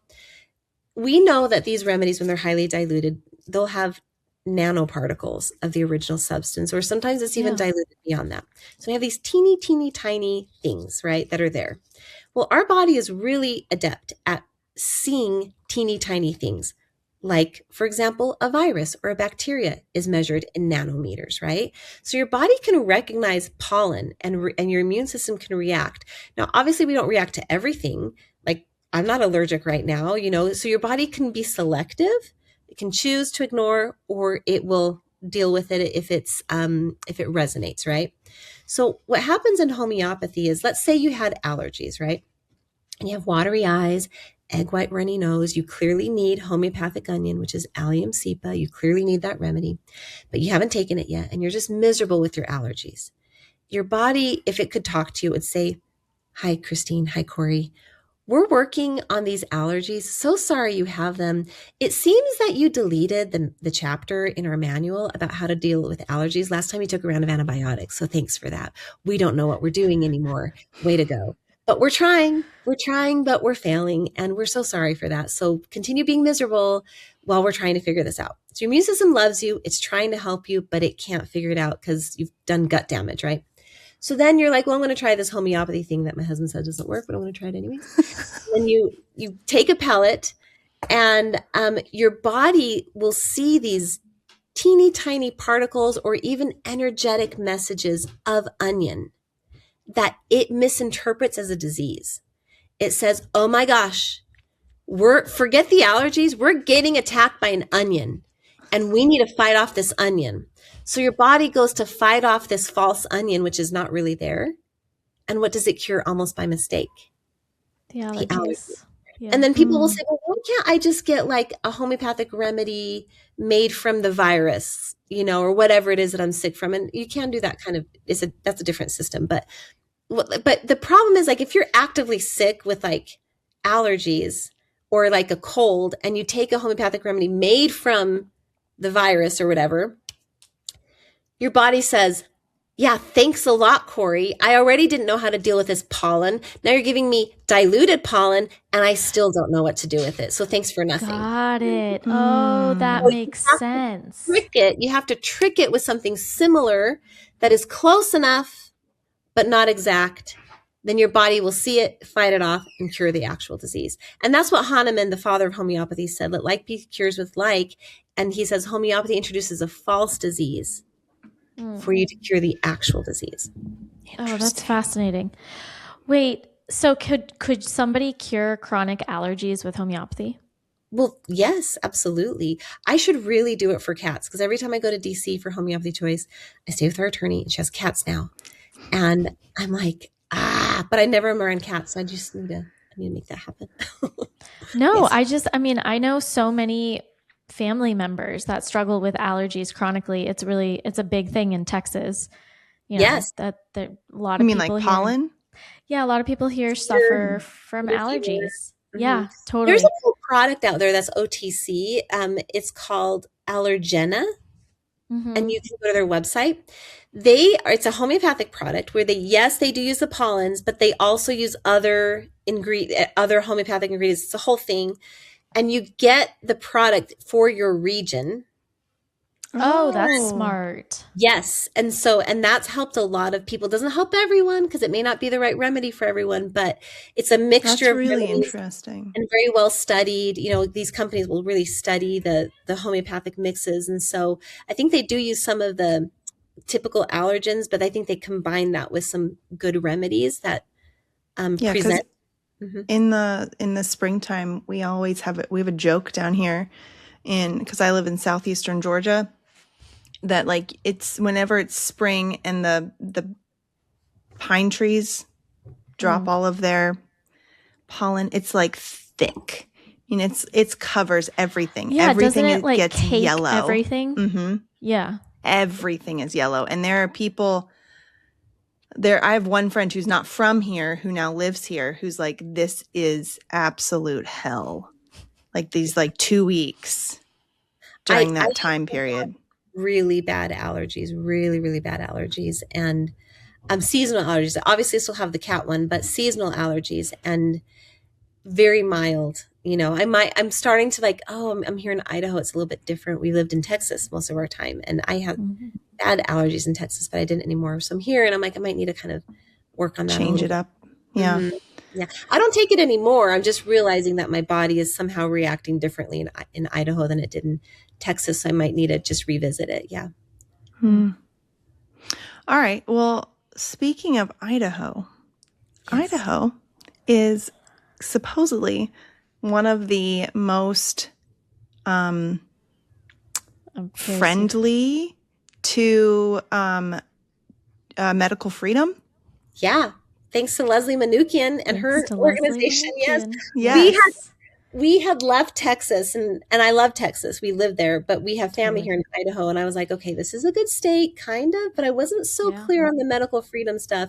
we know that these remedies, when they're highly diluted, they'll have nanoparticles of the original substance, or sometimes it's even diluted beyond that. So we have these teeny, teeny, tiny things, right, that are there. Well, our body is really adept at seeing teeny, tiny things. Like, for example, a virus or a bacteria is measured in nanometers, right? So your body can recognize pollen, and your immune system can react. Now, obviously, we don't react to everything. Like, I'm not allergic right now, so your body can be selective. It can choose to ignore, or it will deal with it if it resonates, right? So what happens in homeopathy is, let's say you had allergies, right? And you have watery eyes, egg white runny nose. You clearly need homeopathic onion, which is Allium cepa. You clearly need that remedy, but you haven't taken it yet, and you're just miserable with your allergies. Your body, if it could talk to you, would say, "Hi, Christine. Hi, Corey. We're working on these allergies. So sorry you have them. It seems that you deleted the chapter in our manual about how to deal with allergies last time you took a round of antibiotics. So thanks for that. We don't know what we're doing anymore. Way to go. But we're trying, but we're failing. And we're so sorry for that. So continue being miserable while we're trying to figure this out." So your immune system loves you. It's trying to help you, but it can't figure it out because you've done gut damage, right? So then you're like, well, I'm going to try this homeopathy thing that my husband said doesn't work, but I'm going to try it anyways. Then you take a pellet, and your body will see these teeny tiny particles or even energetic messages of onion that it misinterprets as a disease. It says, oh my gosh, forget the allergies. We're getting attacked by an onion, and we need to fight off this onion. So your body goes to fight off this false onion, which is not really there. And what does it cure almost by mistake? The allergies. Yeah. And then people will say, well, why can't I just get like a homeopathic remedy made from the virus, or whatever it is that I'm sick from? And you can do that kind of, that's a different system. But the problem is, like, if you're actively sick with like allergies or like a cold, and you take a homeopathic remedy made from the virus or whatever, your body says, yeah, thanks a lot, Corey. I already didn't know how to deal with this pollen. Now you're giving me diluted pollen, and I still don't know what to do with it. So thanks for nothing. Got it. Oh, that So makes sense. you have to trick it with something similar that is close enough, but not exact. Then your body will see it, fight it off, and cure the actual disease. And that's what Hahnemann, the father of homeopathy, said. Let like be cures with like. And he says homeopathy introduces a false disease for you to cure the actual disease. Oh, that's fascinating. Wait, so could somebody cure chronic allergies with homeopathy? Well, yes, absolutely. I should really do it for cats because every time I go to DC for Homeopathy Choice, I stay with our attorney and she has cats now. And I'm like, but I never am around cats. So I just need to make that happen. No, Yes. I know so many family members that struggle with allergies chronically. It's a big thing in Texas. You know, Yes. that a lot You of mean people like here. pollen? Yeah, a lot of people here suffer from allergies. Yeah, There's totally. a cool product out there that's OTC. It's called Allergena. And you can go to their website. It's a homeopathic product where they do use the pollens, but they also use other homeopathic ingredients. It's a whole thing. And you get the product for your region. Oh, that's smart. Yes. And that's helped a lot of people. It doesn't help everyone because it may not be the right remedy for everyone, but it's a mixture That's of really remedies interesting. and very well studied. These companies will really study the homeopathic mixes. And so I think they do use some of the typical allergens, but I think they combine that with some good remedies that present. In the springtime, we have a joke down here because I live in southeastern Georgia that like it's whenever it's spring and the pine trees drop all of their pollen, it's like thick. It's covers everything. Yeah, everything doesn't it like gets cake yellow. everything? Mm-hmm. Yeah. Everything is yellow. And there are people there. I have one friend who's not from here who now lives here who's like, this is absolute hell. Like these 2 weeks during that time period. Really bad allergies, really, really bad allergies. And seasonal allergies. Obviously, still have the cat one, but seasonal allergies and very mild. I'm starting to I'm here in Idaho. It's a little bit different. We lived in Texas most of our time, and I had bad allergies in Texas, but I didn't anymore. So I'm here, and I'm like, I might need to kind of work on that. Change it up. Yeah. Yeah. I don't take it anymore. I'm just realizing that my body is somehow reacting differently in Idaho than it did in Texas. So I might need to just revisit it. Yeah. All right. Well, speaking of Idaho, Idaho is supposedly one of the most friendly to medical freedom. Yeah. Thanks to Leslie Manukian and her organization. Yes. We had left Texas and I love Texas. We lived there, but we have family here in Idaho. And I was like, okay, this is a good state, kind of, but I wasn't so clear on the medical freedom stuff.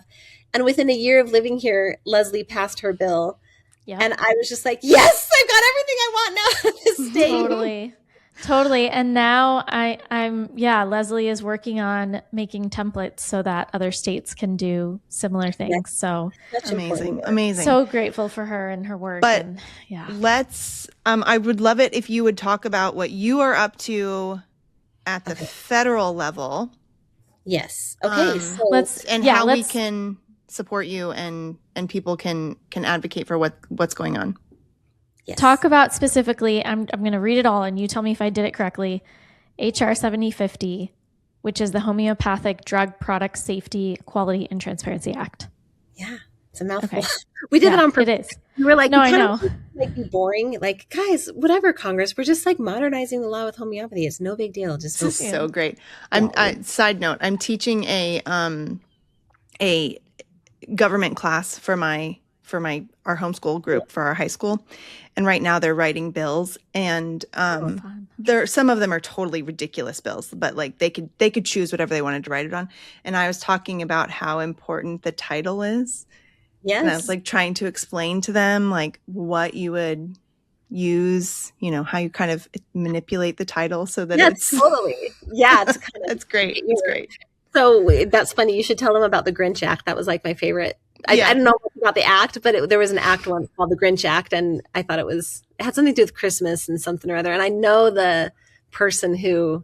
And within a year of living here, Leslie passed her bill. Yep. And I was just like, yes, I've got everything I want now in this state. Totally. And now Leslie is working on making templates so that other states can do similar things. Yes. So amazing. So grateful for her and her work. But let's, I would love it if you would talk about what you are up to at the federal level. Yes. Okay. How we can support you and people can advocate for what's going on. Yes. Talk about specifically, I'm going to read it all and you tell me if I did it correctly. HR 7050, which is the Homeopathic Drug Product Safety, Quality, and Transparency Act. Yeah, it's a mouthful. Okay. We did it on purpose. It is. We were like, no, I know. Be boring. Like, guys, whatever, Congress. We're just modernizing the law with homeopathy. It's no big deal. Just this is so great. Side note, I'm teaching a government class for our homeschool group for our high school. And right now they're writing bills and some of them are totally ridiculous bills, but they could choose whatever they wanted to write it on. And I was talking about how important the title is. Yes. And I was trying to explain to them what you would use, how you kind of manipulate the title so that it's totally. Yeah, it's kind of that's great. It's great. So that's funny. You should tell them about the Grinch Act. That was like my favorite. I don't know about the act, but there was an act once called the Grinch Act, and I thought it had something to do with Christmas and something or other. And I know the person who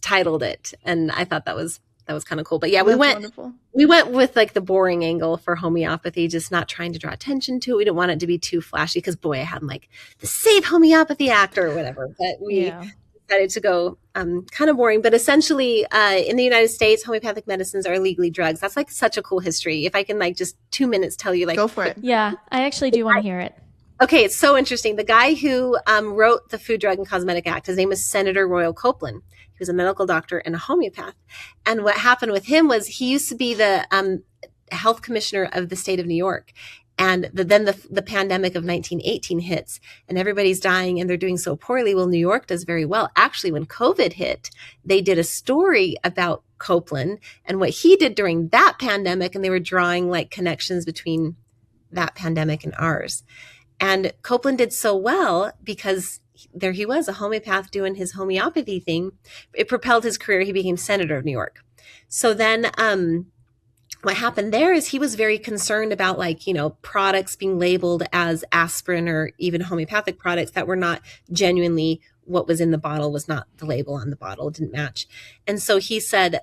titled it, and I thought that was kind of cool. But yeah, we went with like the boring angle for homeopathy, just not trying to draw attention to it. We didn't want it to be too flashy because boy, I had like the Save Homeopathy Act or whatever. But we decided to go kind of boring. But essentially, in the United States, homeopathic medicines are legally drugs. That's like such a cool history. If I can like just 2 minutes tell you, like, go for it. Yeah, I actually do want to hear it. Okay, it's so interesting. The guy who wrote the Food, Drug, and Cosmetic Act, his name is Senator Royal Copeland. He was a medical doctor and a homeopath. And what happened with him was he used to be the health commissioner of the state of New York. And then the pandemic of 1918 hits, and everybody's dying, and they're doing so poorly. Well, New York does very well. Actually, when COVID hit, they did a story about Copeland and what he did during that pandemic, and they were drawing like connections between that pandemic and ours. And Copeland did so well because there he was, a homeopath doing his homeopathy thing. It propelled his career. He became senator of New York. So then what happened there is he was very concerned about like, products being labeled as aspirin or even homeopathic products that were not genuinely what was in the bottle, was not the label on the bottle, it didn't match. And so he said,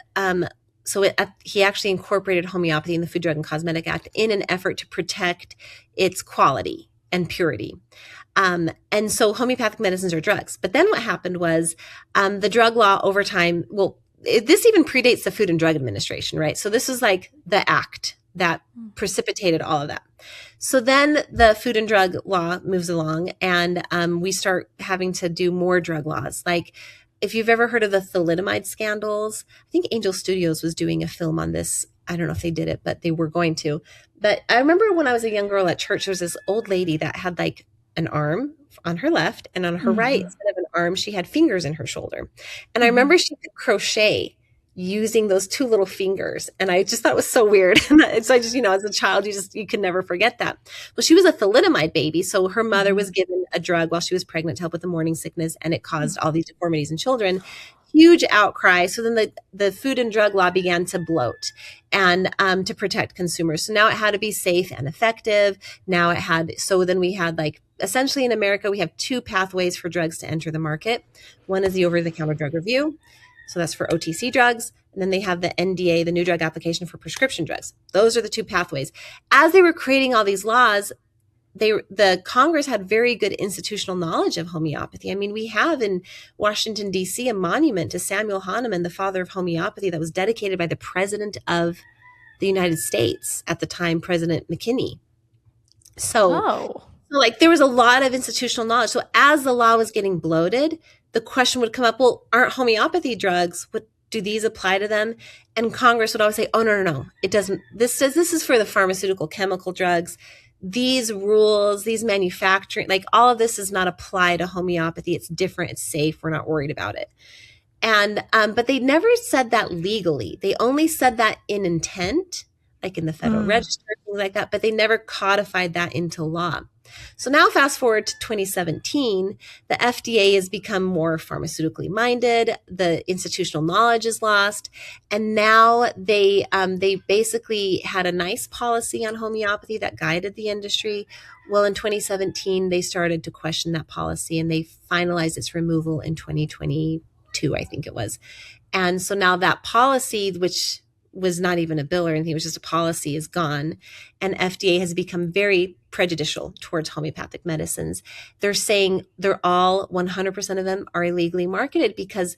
he actually incorporated homeopathy in the Food, Drug, and Cosmetic Act in an effort to protect its quality and purity. And so homeopathic medicines are drugs. But then what happened was the drug law over time, this even predates the Food and Drug Administration, right? So this is like the act that precipitated all of that. So then the Food and Drug law moves along, and we start having to do more drug laws. Like if you've ever heard of the thalidomide scandals, I think Angel Studios was doing a film on this. I don't know if they did it, but they were going to. But I remember when I was a young girl at church, there was this old lady that had like an arm on her left, and on her right, instead of an arm, she had fingers in her shoulder. And I remember she could crochet using those two little fingers. And I just thought it was so weird. So I just, as a child, you could never forget that. Well, she was a thalidomide baby. So her mother was given a drug while she was pregnant to help with the morning sickness, and it caused all these deformities in children. Huge outcry. So then the Food and Drug law began to bloat and to protect consumers. So now it had to be safe and effective. So then we had like, essentially in America, we have two pathways for drugs to enter the market. One is the over-the-counter drug review. So that's for OTC drugs. And then they have the NDA, the new drug application for prescription drugs. Those are the two pathways. As they were creating all these laws, the Congress had very good institutional knowledge of homeopathy. I mean, we have in Washington, D.C., a monument to Samuel Hahnemann, the father of homeopathy, that was dedicated by the President of the United States at the time, President McKinney. So like there was a lot of institutional knowledge. So as the law was getting bloated, the question would come up, well, aren't homeopathy drugs? Do these apply to them? And Congress would always say, oh, no. It doesn't. This is for the pharmaceutical chemical drugs. These rules, these manufacturing, like all of this does not apply to homeopathy. It's different. It's safe. We're not worried about it. And, but they never said that legally. They only said that in intent, like in the Federal Register, things like that, but they never codified that into law. So now fast forward to 2017, the FDA has become more pharmaceutically minded. The institutional knowledge is lost. And now they basically had a nice policy on homeopathy that guided the industry. Well, in 2017, they started to question that policy, and they finalized its removal in 2022, I think it was. And so now that policy, which was not even a bill or anything, it was just a policy, is gone. And FDA has become very prejudicial towards homeopathic medicines. They're saying they're all 100% of them are illegally marketed because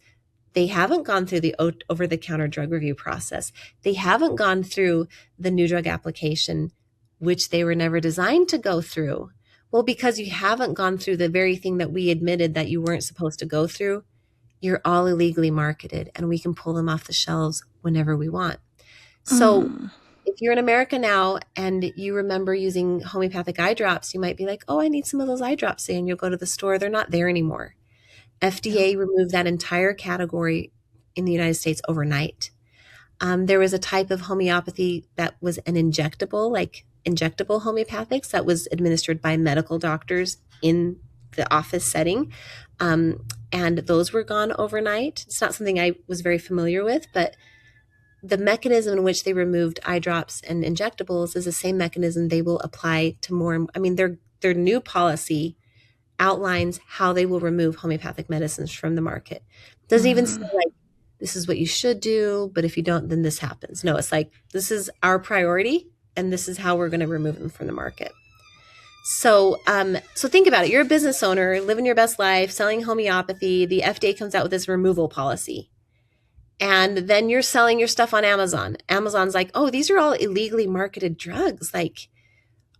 they haven't gone through the over-the-counter drug review process. They haven't gone through the new drug application, which they were never designed to go through. Well, because you haven't gone through the very thing that we admitted that you weren't supposed to go through, you're all illegally marketed, and we can pull them off the shelves whenever we want. So if you're in America now and you remember using homeopathic eye drops, you might be like, oh, I need some of those eye drops. And you'll go to the store. They're not there anymore. FDA removed that entire category in the United States overnight. There was a type of homeopathy that was an injectable, like injectable homeopathics that was administered by medical doctors in the office setting. And those were gone overnight. It's not something I was very familiar with, but the mechanism in which they removed eye drops and injectables is the same mechanism they will apply to more. I mean, their new policy outlines how they will remove homeopathic medicines from the market. Doesn't even say like, this is what you should do, but if you don't, then this happens. No, it's like, this is our priority, and this is how we're going to remove them from the market. So think about it. You're a business owner, living your best life, selling homeopathy. The FDA comes out with this removal policy. And then you're selling your stuff on Amazon. Amazon's like, oh, these are all illegally marketed drugs. Like,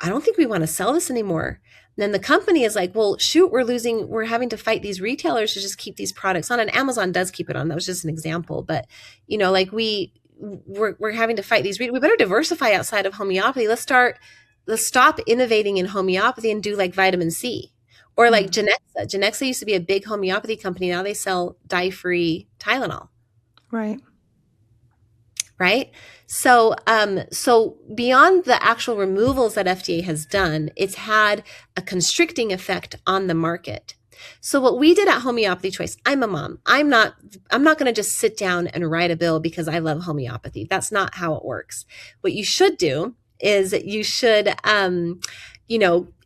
I don't think we want to sell this anymore. And then the company is like, well, shoot, we're having to fight these retailers to just keep these products on. And Amazon does keep it on. That was just an example. But, like we're having to fight these. We better diversify outside of homeopathy. Let's stop innovating in homeopathy and do like vitamin C or like Genexa. Genexa used to be a big homeopathy company. Now they sell dye-free Tylenol. Right. So beyond the actual removals that FDA has done, it's had a constricting effect on the market. So what we did at Homeopathy Choice, I'm a mom. I'm not going to just sit down and write a bill because I love homeopathy. That's not how it works. What you should do is you should,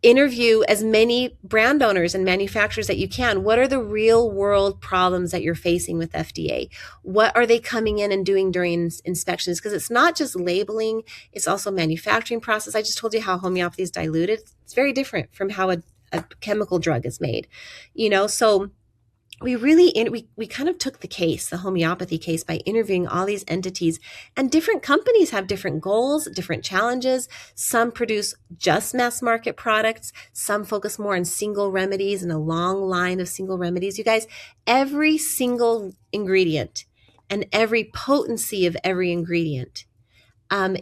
interview as many brand owners and manufacturers that you can. What are the real world problems that you're facing with FDA? What are they coming in and doing during inspections? Because it's not just labeling, it's also manufacturing process. I just told you how homeopathy is diluted. It's very different from how a chemical drug is made, so we really, we kind of took the homeopathy case by interviewing all these entities, and different companies have different goals, different challenges. Some produce just mass market products. Some focus more on single remedies and a long line of single remedies. You guys, every single ingredient and every potency of every ingredient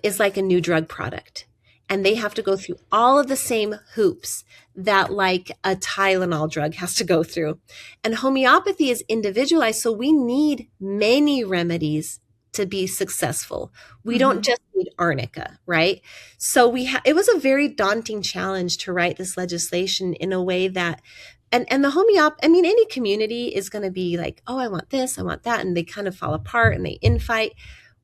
is like a new drug product. And they have to go through all of the same hoops that like a Tylenol drug has to go through. And homeopathy is individualized, so we need many remedies to be successful. We don't just need arnica, right? So it was a very daunting challenge to write this legislation in a way that, and the any community is going to be like, oh, I want this, I want that, and they kind of fall apart and they infight.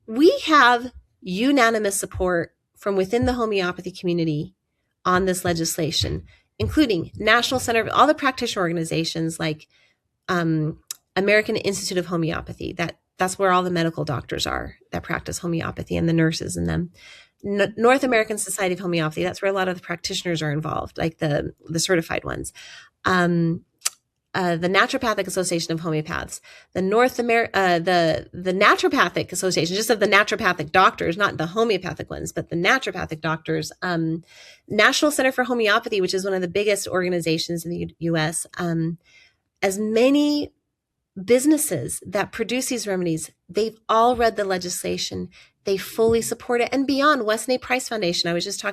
We have unanimous support from within the homeopathy community on this legislation, including National Center, all the practitioner organizations like American Institute of Homeopathy. That's where all the medical doctors are that practice homeopathy, and the nurses in them. North American Society of Homeopathy, that's where a lot of the practitioners are involved, like the certified ones. The Naturopathic Association of Homeopaths, the Naturopathic Association, just of the naturopathic doctors, not the homeopathic ones, but the naturopathic doctors, National Center for Homeopathy, which is one of the biggest organizations in the U.S., as many businesses that produce these remedies, they've all read the legislation. They fully support it. And beyond, Weston A. Price Foundation, I was just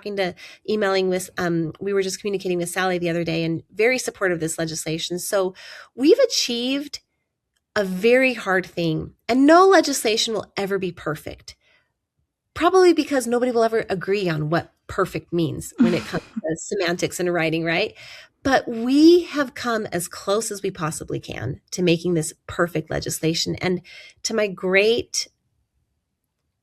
emailing with, we were just communicating with Sally the other day, and very supportive of this legislation. So we've achieved a very hard thing, and no legislation will ever be perfect. Probably because nobody will ever agree on what perfect means when it comes to semantics and writing, right? But we have come as close as we possibly can to making this perfect legislation. And to my great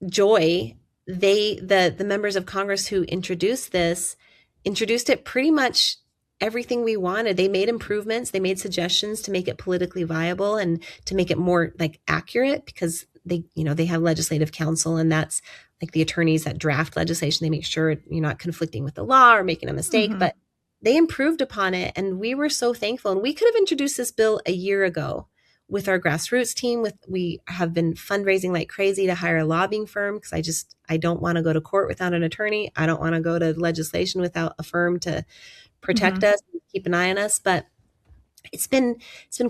joy, the members of Congress who introduced it pretty much everything we wanted. They made improvements, they made suggestions to make it politically viable and to make it more like accurate, because they have legislative counsel, and that's like the attorneys that draft legislation. They make sure you're not conflicting with the law or making a mistake, but they improved upon it. And we were so thankful. And we could have introduced this bill a year ago with our grassroots team. We have been fundraising like crazy to hire a lobbying firm, because I don't want to go to court without an attorney. I don't want to go to legislation without a firm to protect us and keep an eye on us. But it's been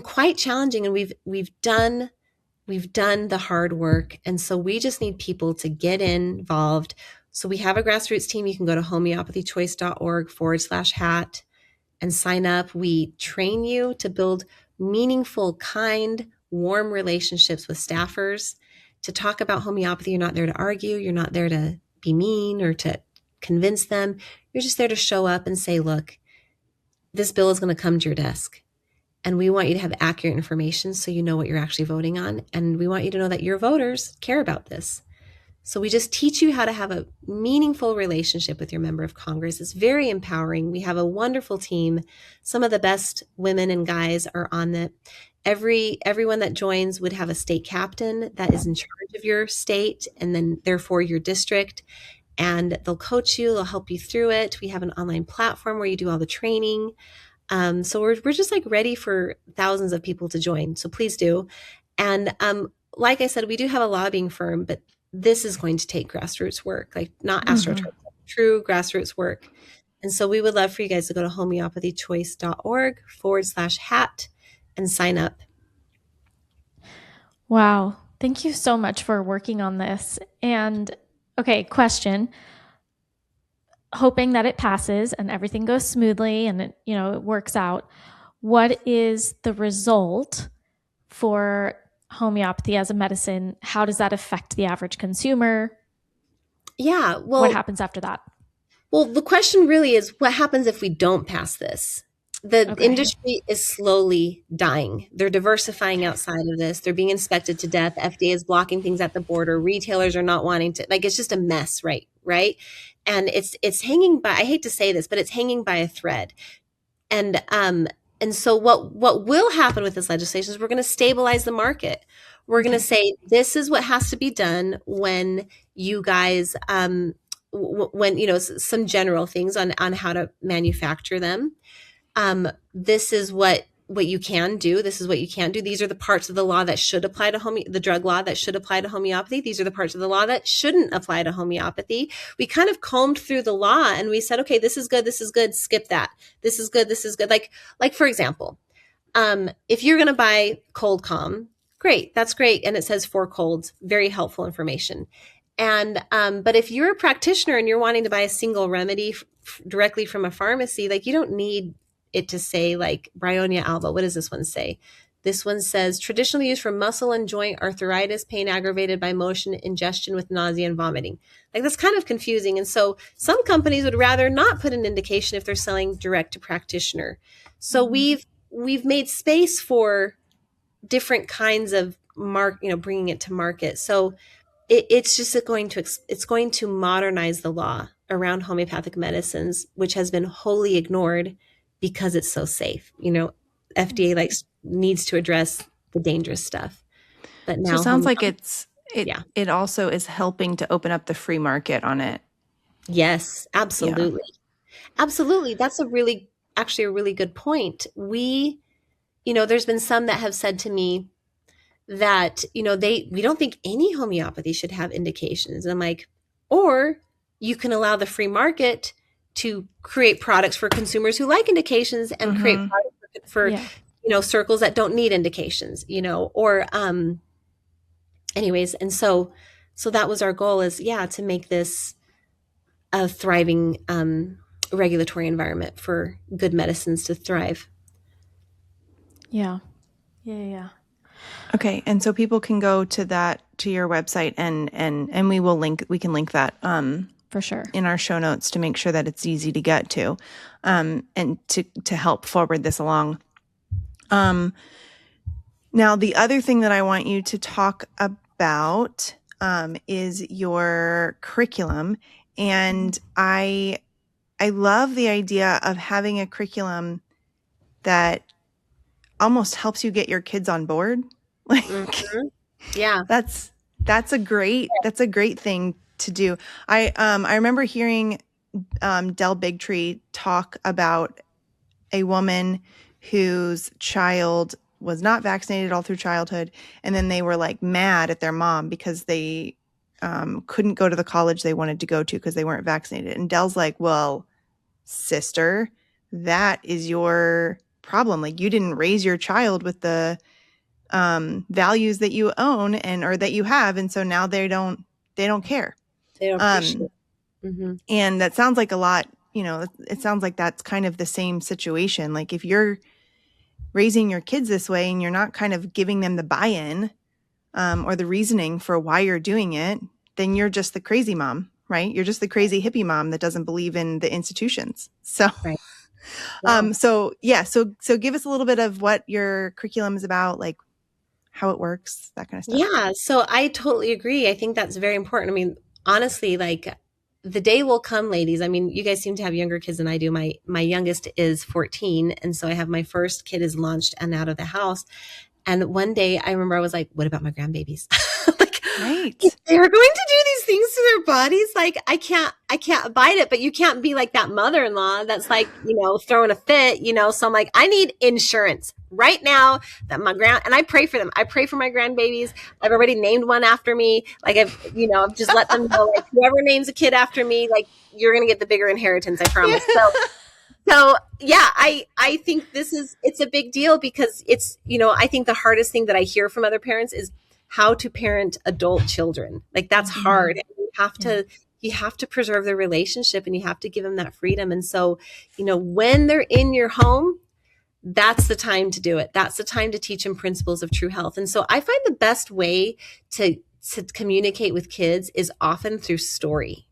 quite challenging, and we've done the hard work. And so we just need people to get involved. So we have a grassroots team. You can go to homeopathychoice.org/hat and sign up. We train you to build meaningful, kind, warm relationships with staffers, to talk about homeopathy. You're not there to argue. You're not there to be mean or to convince them. You're just there to show up and say, look, this bill is going to come to your desk. And we want you to have accurate information so you know what you're actually voting on. And we want you to know that your voters care about this. So we just teach you how to have a meaningful relationship with your member of Congress. It's very empowering. We have a wonderful team. Some of the best women and guys are on it. Everyone that joins would have a state captain that is in charge of your state and then therefore your district. And they'll coach you, they'll help you through it. We have an online platform where you do all the training. So we're just like ready for thousands of people to join. So please do. And like I said, we do have a lobbying firm, but this is going to take grassroots work, like not astroturf, true grassroots work. And so we would love for you guys to go to homeopathychoice.org/hat and sign up. Wow. Thank you so much for working on this. And okay, question. Hoping that it passes and everything goes smoothly and it works out. What is the result for homeopathy as a medicine? How does that affect the average consumer? Yeah. Well, what happens after that? Well, the question really is, what happens if we don't pass this? The industry is slowly dying. They're diversifying outside of this. They're being inspected to death. FDA is blocking things at the border. Retailers are not wanting to, like, it's just a mess, right? And it's hanging by, I hate to say this, but it's hanging by a thread. And so what will happen with this legislation is we're going to stabilize the market. We're going to say, this is what has to be done when you guys, when, some general things on how to manufacture them. This is what you can do. This is what you can't do. These are the parts of the law that should apply to the drug law that should apply to homeopathy. These are the parts of the law that shouldn't apply to homeopathy. We kind of combed through the law and we said, okay, this is good. This is good. Skip that. This is good. This is good. Like for example, if you're going to buy cold calm, great. That's great. And it says for colds, very helpful information. And, but if you're a practitioner and you're wanting to buy a single remedy directly from a pharmacy, like you don't need it to say like Bryonia alba. What does this one say? This one says traditionally used for muscle and joint arthritis, pain aggravated by motion, ingestion with nausea and vomiting. Like that's kind of confusing. And so some companies would rather not put an indication if they're selling direct to practitioner. So we've made space for different kinds of bringing it to market. So it's just going to modernize the law around homeopathic medicines, which has been wholly ignored because it's so safe. FDA needs to address the dangerous stuff. But now so it sounds like it also is helping to open up the free market on it. Yes, absolutely. Yeah. Absolutely. That's actually a really good point. There's been some that have said to me that, we don't think any homeopathy should have indications. And I'm like, or you can allow the free market to create products for consumers who like indications and create products for circles that don't need indications, or anyways. And so that was our goal is, to make this a thriving regulatory environment for good medicines to thrive. Yeah. Okay. And so people can go to your website and we can link that for sure in our show notes to make sure that it's easy to get to and to help forward this along. Now, the other thing that I want you to talk about is your curriculum. And I love the idea of having a curriculum that almost helps you get your kids on board. Yeah. That's a great thing to do. I remember hearing Del Bigtree talk about a woman whose child was not vaccinated all through childhood, and then they were like mad at their mom because they couldn't go to the college they wanted to go to because they weren't vaccinated. And Del's like, well, sister, that is your problem. Like you didn't raise your child with the values that you own or that you have, and so now they don't care. They don't appreciate it. And that sounds like a lot. It sounds like that's kind of the same situation. Like if you're raising your kids this way and you're not kind of giving them the buy-in or the reasoning for why you're doing it, then you're just the crazy mom, right? You're just the crazy hippie mom that doesn't believe in the institutions. So, right. So give us a little bit of what your curriculum is about, like how it works, that kind of stuff. Yeah, so I totally agree. I think that's very important. I mean, honestly, like the day will come, ladies. I mean, you guys seem to have younger kids than I do. My youngest is 14, and so I have my first kid is launched and out of the house. And one day I remember I was like, what about my grandbabies? Like, Right. if they're going to do these things to their bodies, like I can't abide it, but you can't be like that mother-in-law that's like, throwing a fit, So I'm like, I need insurance right now that and I pray for them. I pray for my grandbabies. I've already named one after me. Like I've just let them know, like whoever names a kid after me, like you're going to get the bigger inheritance. I promise. So yeah, I think it's a big deal because it's, I think the hardest thing that I hear from other parents is how to parent adult children. Like that's hard. You have to preserve the relationship and you have to give them that freedom. And so, when they're in your home, that's the time to do it. That's the time to teach them principles of true health. And so I find the best way to communicate with kids is often through story.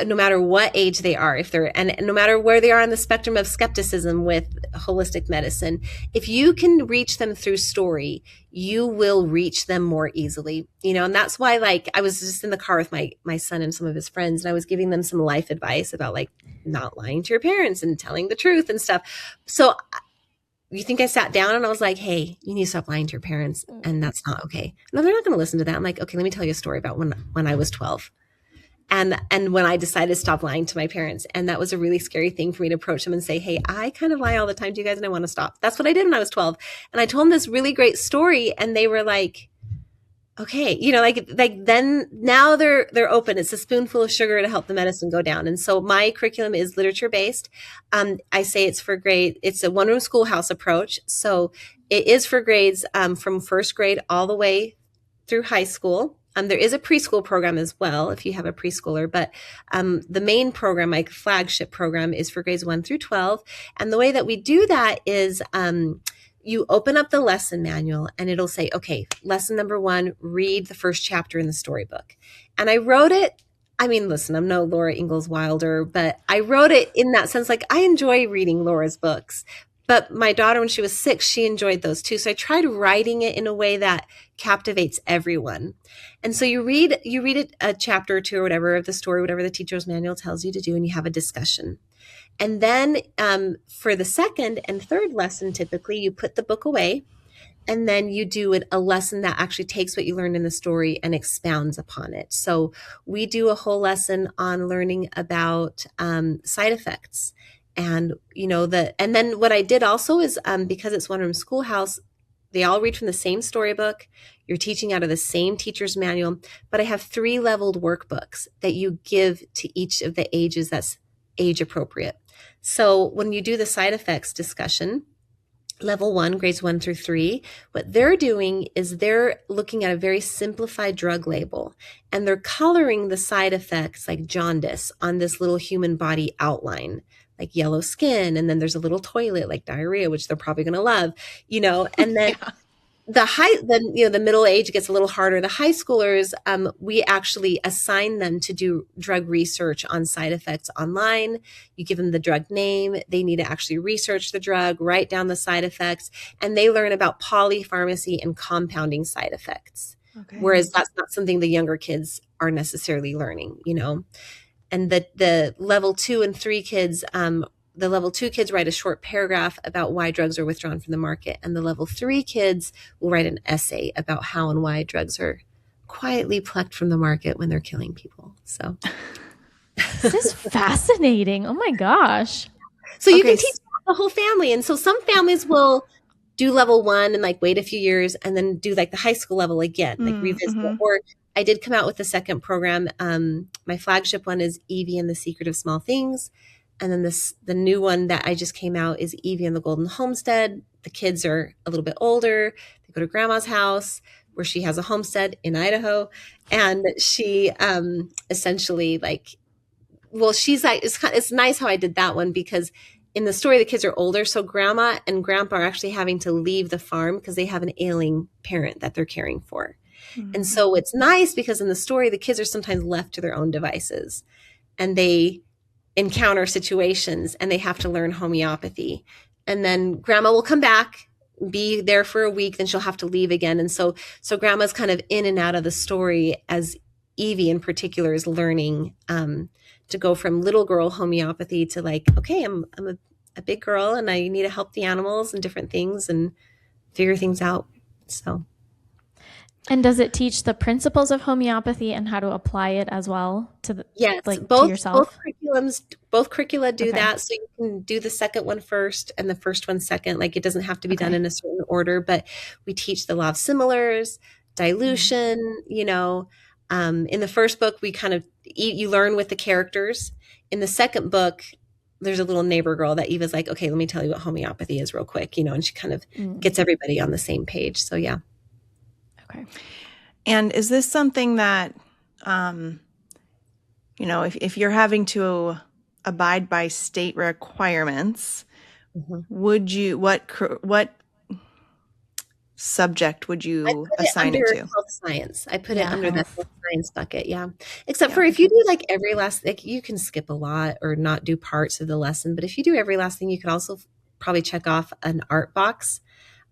No matter what age they are, and no matter where they are on the spectrum of skepticism with holistic medicine, if you can reach them through story, you will reach them more easily, and that's why, like, I was just in the car with my son and some of his friends, and I was giving them some life advice about like not lying to your parents and telling the truth and stuff. So you think I sat down and I was like, hey, you need to stop lying to your parents, and that's not okay. No, they're not going to listen to that. I'm like, okay, let me tell you a story about when I was 12. And when I decided to stop lying to my parents. And that was a really scary thing for me to approach them and say, hey, I kind of lie all the time to you guys and I want to stop. That's what I did when I was 12. And I told them this really great story and they were like, okay, like then now they're open. It's a spoonful of sugar to help the medicine go down. And so my curriculum is literature based. I say it's a one-room schoolhouse approach. So it is for grades from first grade all the way through high school. There is a preschool program as well if you have a preschooler, but the main program, my flagship program, is for grades 1 through 12. And the way that we do that is you open up the lesson manual and it'll say, okay, lesson number 1, read the first chapter in the storybook. And I wrote it. I mean, listen, I'm no Laura Ingalls Wilder, but I wrote it in that sense. Like I enjoy reading Laura's books. But my daughter, when she was 6, she enjoyed those too. So I tried writing it in a way that captivates everyone. And so you read a chapter or 2 or whatever of the story, whatever the teacher's manual tells you to do, and you have a discussion. And then for the second and third lesson, typically you put the book away and then you do a lesson that actually takes what you learned in the story and expounds upon it. So we do a whole lesson on learning about side effects. And, and then what I did also is because it's one-room schoolhouse, they all read from the same storybook. You're teaching out of the same teacher's manual, but I have 3 leveled workbooks that you give to each of the ages that's age appropriate. So when you do the side effects discussion, level 1, grades 1 through 3, what they're doing is they're looking at a very simplified drug label and they're coloring the side effects like jaundice on this little human body outline, like yellow skin. And then there's a little toilet like diarrhea, which they're probably going to love, and then the middle age gets a little harder. The high schoolers, we actually assign them to do drug research on side effects online. You give them the drug name. They need to actually research the drug, write down the side effects, and they learn about polypharmacy and compounding side effects. Okay. Whereas that's not something the younger kids are necessarily learning, And the level 2 and 3 kids, the level 2 kids write a short paragraph about why drugs are withdrawn from the market. And the level 3 kids will write an essay about how and why drugs are quietly plucked from the market when they're killing people. So this is fascinating. Oh my gosh. So you can teach the whole family. And so some families will do level 1 and like wait a few years and then do like the high school level again, like revisit. Or I did come out with the second program. My flagship one is Evie and the Secret of Small Things. And then the new one that I just came out is Evie and the Golden Homestead. The kids are a little bit older. They go to grandma's house where she has a homestead in Idaho. And she essentially she's like, it's nice how I did that one because in the story, the kids are older. So grandma and grandpa are actually having to leave the farm because they have an ailing parent that they're caring for. Mm-hmm. And so it's nice because in the story, the kids are sometimes left to their own devices and encounter situations and they have to learn homeopathy. And then grandma will come back, be there for a week, then she'll have to leave again. And so grandma's kind of in and out of the story as Evie in particular is learning to go from little girl homeopathy to like, okay, I'm a big girl and I need to help the animals and different things and figure things out. So. And does it teach the principles of homeopathy and how to apply it as well to the, yes, like both, to yourself? both curricula do Okay. that. So you can do the second one first and the first one second. Like it doesn't have to be done in a certain order, but we teach the law of similars, dilution, you know. In the first book, we kind of, you learn with the characters. In the second book, there's a little neighbor girl that Eva's like, okay, let me tell you what homeopathy is real quick, you know, and she kind of gets everybody on the same page. So yeah. Okay. And is this something that, you know, if you're having to abide by state requirements, would you, what subject would you assign it to? Health science. I put it under the health science bucket. Yeah. Except for if you do like every last, like you can skip a lot or not do parts of the lesson. But if you do every last thing, you could also probably check off an art box.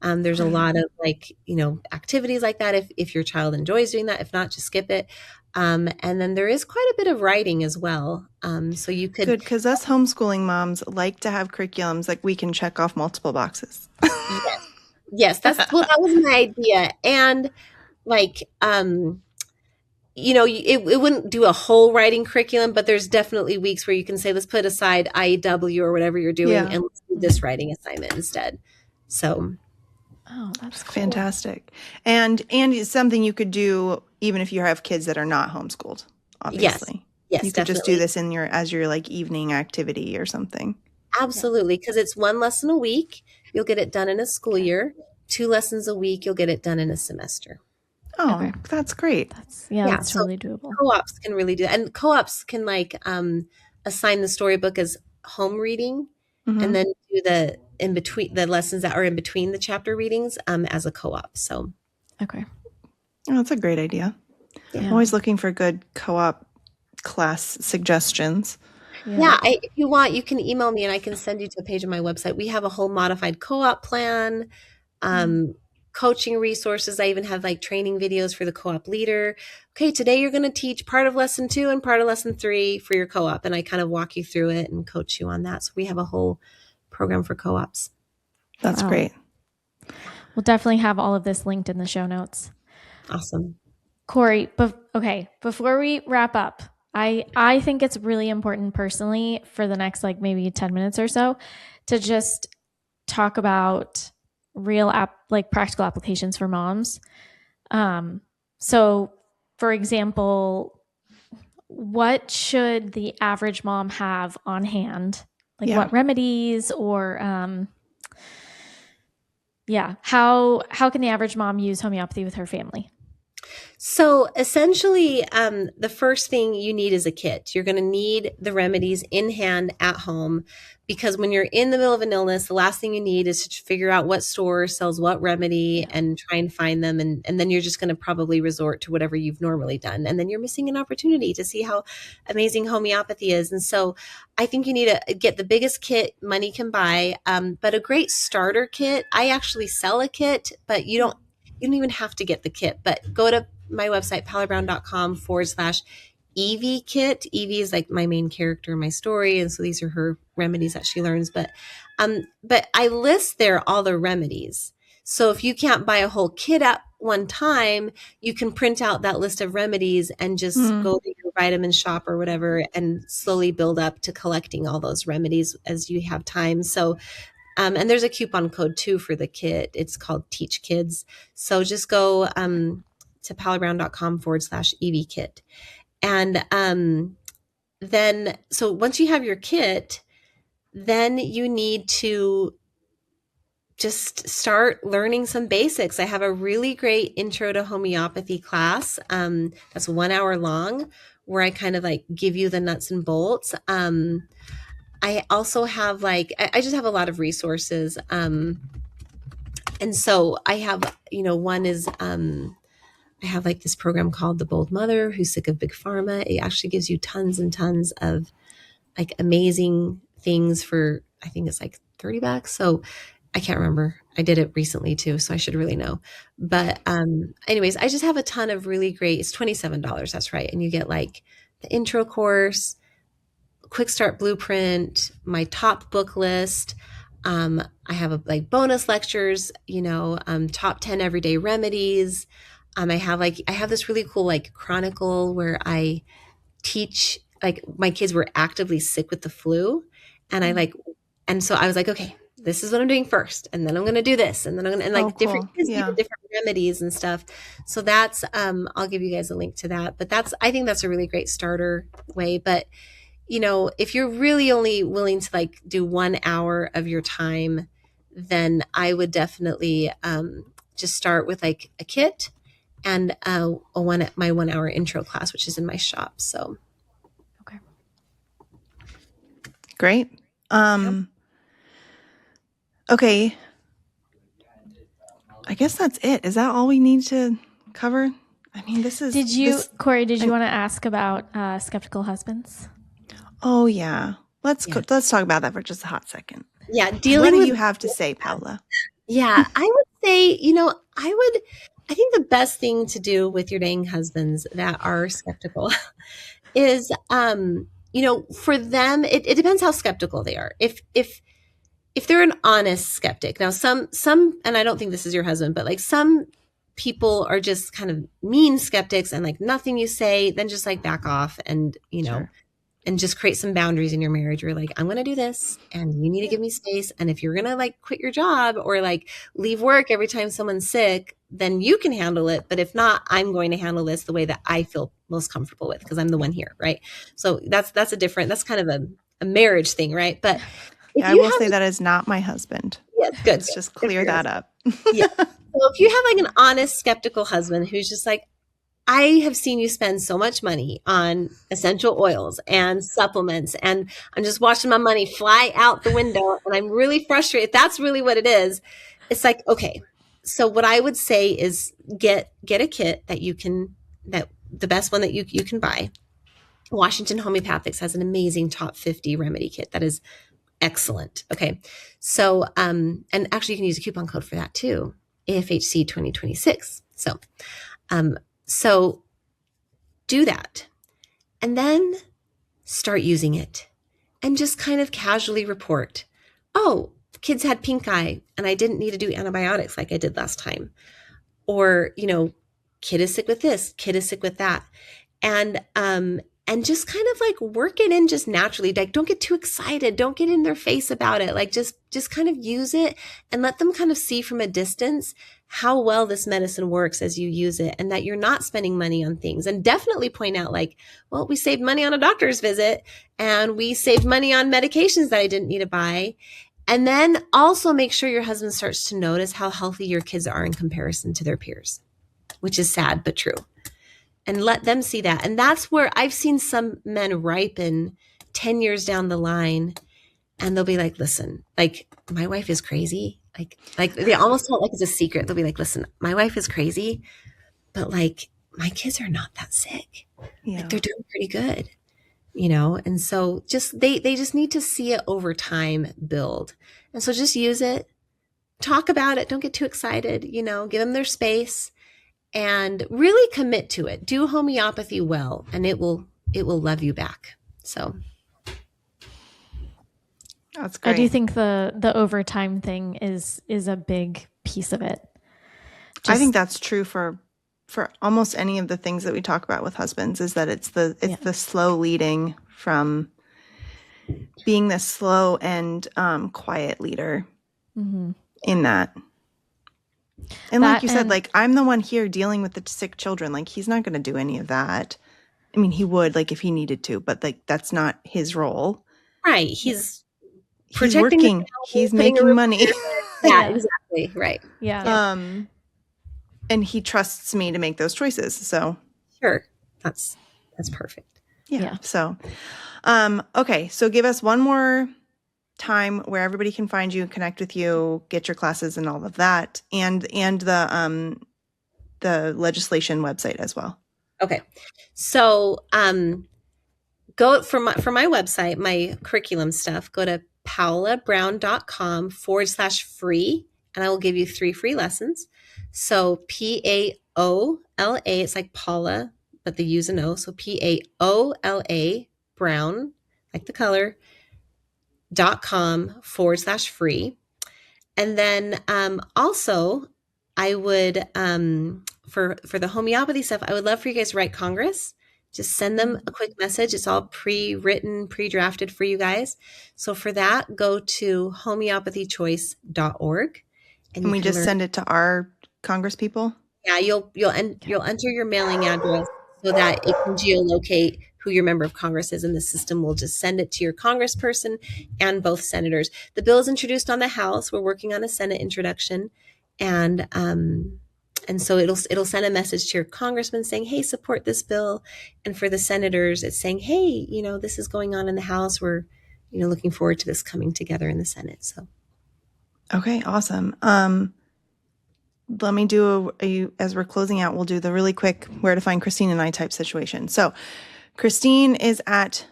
There's a lot of like, you know, activities like that. If your child enjoys doing that, if not, just skip it. And then there is quite a bit of writing as well. So you could. Good, because us homeschooling moms like to have curriculums like we can check off multiple boxes. Yes, that was my idea. And like, you know, it wouldn't do a whole writing curriculum, but there's definitely weeks where you can say, let's put aside IEW or whatever you're doing and let's do this writing assignment instead. So. Oh, that's cool. Fantastic. And it's something you could do even if you have kids that are not homeschooled, obviously. Yes, you could definitely. just do this in as your like evening activity or something. Absolutely, because it's one lesson a week. You'll get it done in a school year. 2 lessons a week. You'll get it done in a semester. Oh, that's great. That's totally doable. Co-ops can really do that. And co-ops can like assign the storybook as home reading and then do the in between the lessons that are in between the chapter readings as a co-op. So okay. Oh, that's a great idea. Yeah. I'm always looking for good co-op class suggestions. Yeah, if you want, you can email me and I can send you to a page on my website. We have a whole modified co-op plan, coaching resources. I even have like training videos for the co-op leader. Okay, today you're going to teach part of lesson 2 and part of lesson 3 for your co-op. And I kind of walk you through it and coach you on that. So we have a whole program for co-ops. That's great. We'll definitely have all of this linked in the show notes. Awesome. Corey, before we wrap up, I think it's really important personally for the next like maybe 10 minutes or so to just talk about real practical applications for moms. So for example, what should the average mom have on hand? Like what remedies or how can the average mom use homeopathy with her family? So essentially, the first thing you need is a kit. You're going to need the remedies in hand at home because when you're in the middle of an illness, the last thing you need is to figure out what store sells what remedy and try and find them. And then you're just going to probably resort to whatever you've normally done. And then you're missing an opportunity to see how amazing homeopathy is. And so I think you need to get the biggest kit money can buy, but a great starter kit. I actually sell a kit, but you don't even have to get the kit, but go to my website, paolabrown.com/Evie kit. Evie is like my main character in my story. And so these are her remedies that she learns. But I list there all the remedies. So if you can't buy a whole kit at one time, you can print out that list of remedies and just go to your vitamin shop or whatever and slowly build up to collecting all those remedies as you have time. So and there's a coupon code too for the kit. It's called Teach Kids. So just go to paolabrown.com/Evie kit. And then, so once you have your kit, then you need to just start learning some basics. I have a really great intro to homeopathy class. That's 1 hour long where I kind of like give you the nuts and bolts. I also have I just have a lot of resources. And so I have, one is, I have like this program called The Bold Mother Who's Sick of Big Pharma. It actually gives you tons and tons of like amazing things for, I think it's like $30. So I can't remember. I did it recently too, so I should really know. But anyways, I just have a ton of really great, it's $27, that's right. And you get like the intro course, quick start blueprint, my top book list. I have like bonus lectures, top 10 everyday remedies. I have this really cool like chronicle where I teach, like my kids were actively sick with the flu, and and so I was like, okay, this is what I'm doing first, and then I'm going to do this, and then I'm going to, and like different kids do different remedies and stuff. So that's I'll give you guys a link to that. But I think that's a really great starter way. But if you're really only willing to like do 1 hour of your time, then I would definitely just start with like a kit and my 1 hour intro class, which is in my shop. So, okay, great. Okay, I guess that's it. Is that all we need to cover? I mean, Corey, did you want to ask about skeptical husbands? Oh yeah. Let's talk about that for just a hot second. Yeah. What do you have to say, Paola? Yeah, I would say, I think the best thing to do with your dang husbands that are skeptical is, for them, it depends how skeptical they are. If they're an honest skeptic, now some, and I don't think this is your husband, but like some people are just kind of mean skeptics and like nothing you say, then just like back off and, Sure. and just create some boundaries in your marriage. You're like, I'm going to do this and you need to give me space. And if you're going to like quit your job or like leave work every time someone's sick, then you can handle it. But if not, I'm going to handle this the way that I feel most comfortable with, because I'm the one here. Right. So that's kind of a marriage thing. Right. But I will say that is not my husband. Yes, good. Let's just clear that up. Yeah. So if you have like an honest, skeptical husband who's just like, I have seen you spend so much money on essential oils and supplements, and I'm just watching my money fly out the window and I'm really frustrated. That's really what it is. It's like, okay, so what I would say is get a kit that the best one that you can buy. Washington Homeopathics has an amazing top 50 remedy kit that is excellent. Okay. So, and actually you can use a coupon code for that too. AFHC 2026. So do that and then start using it and just kind of casually report, oh, kids had pink eye and I didn't need to do antibiotics like I did last time. Or, kid is sick with this, kid is sick with that. And just kind of like work it in just naturally. Like, don't get too excited. Don't get in their face about it. Like just kind of use it and let them kind of see from a distance how well this medicine works as you use it, and that you're not spending money on things. And definitely point out like, well, we saved money on a doctor's visit and we saved money on medications that I didn't need to buy. And then also make sure your husband starts to notice how healthy your kids are in comparison to their peers, which is sad, but true. And let them see that. And that's where I've seen some men ripen 10 years down the line, and they'll be like, listen, like my wife is crazy. Like they almost tell it like it's a secret. They'll be like, listen, my wife is crazy, but like my kids are not that sick. Yeah. Like they're doing pretty good, And so they just need to see it over time build. And so just use it, talk about it. Don't get too excited, give them their space. And really commit to it. Do homeopathy well, and it will love you back. So that's great. I do think the overtime thing is a big piece of it. I think that's true for almost any of the things that we talk about with husbands, is that it's the slow leading from being the slow and quiet leader in that. And like you said, like I'm the one here dealing with the sick children. Like he's not going to do any of that. I mean, he would like if he needed to, but like that's not his role. Right. He's working. He's making money. Yeah, exactly. Right. Yeah. And he trusts me to make those choices. So sure, that's perfect. Yeah. So, okay. So give us one more time where everybody can find you, connect with you, get your classes and all of that, and the legislation website as well. Okay. So go for my website, my curriculum stuff, go to paolabrown.com/free, and I will give you 3 free lessons. So Paola, it's like Paula, but the U's and O. So Paola Brown, like the color, .com/free. And then also I would for the homeopathy stuff, I would love for you guys to write Congress. Just send them a quick message. It's all pre-written, pre-drafted for you guys. So for that, go to homeopathychoice.org. And we just send it to our Congress people? Yeah, you'll enter your mailing address so that it can geolocate who your member of Congress is, and the system will just send it to your congressperson and both senators. The bill is introduced on the House. We're working on a Senate introduction, and so it'll send a message to your congressman saying, "Hey, support this bill," and for the senators, it's saying, "Hey, this is going on in the House. We're looking forward to this coming together in the Senate." So, okay, awesome. Let me do as we're closing out, we'll do the really quick where to find Christine and I type situation. So Christine is at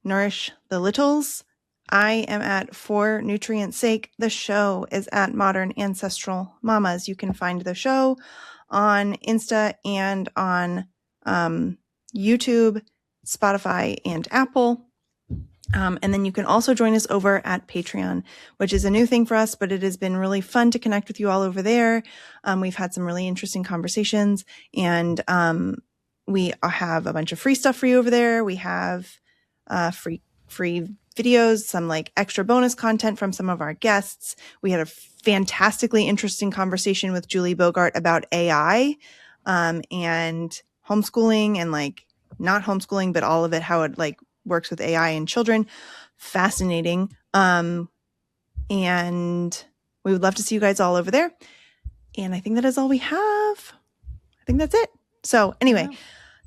Nourish the Littles. I am at For Nutrient's Sake. The show is at Modern Ancestral Mamas. You can find the show on Insta and on YouTube, Spotify, and Apple. And then you can also join us over at Patreon, which is a new thing for us, but it has been really fun to connect with you all over there. We've had some really interesting conversations, and we have a bunch of free stuff for you over there. We have free videos, some like extra bonus content from some of our guests. We had a fantastically interesting conversation with Julie Bogart about AI and homeschooling, and like not homeschooling, but all of it, how it like works with AI and children. Fascinating. And we would love to see you guys all over there. And I think that is all we have. I think that's it. So anyway,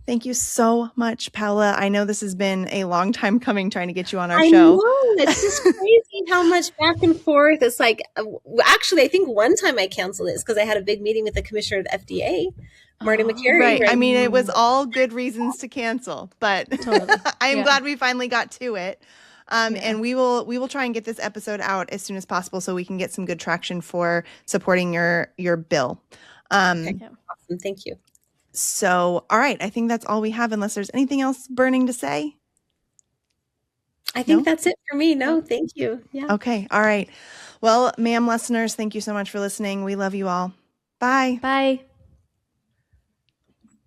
Thank you so much, Paola. I know this has been a long time coming trying to get you on our show. I know. It's just crazy how much back and forth. It's like, actually, I think one time I canceled this because I had a big meeting with the commissioner of the FDA, Marty McCary. Right. I mean, it was all good reasons to cancel, but Totally. I am glad we finally got to it. And we will try and get this episode out as soon as possible so we can get some good traction for supporting your bill. Okay. Awesome. Thank you. So, all right. I think that's all we have, unless there's anything else burning to say. I think that's it for me. No, thank you. Yeah. Okay. All right. Well, ma'am listeners, thank you so much for listening. We love you all. Bye. Bye.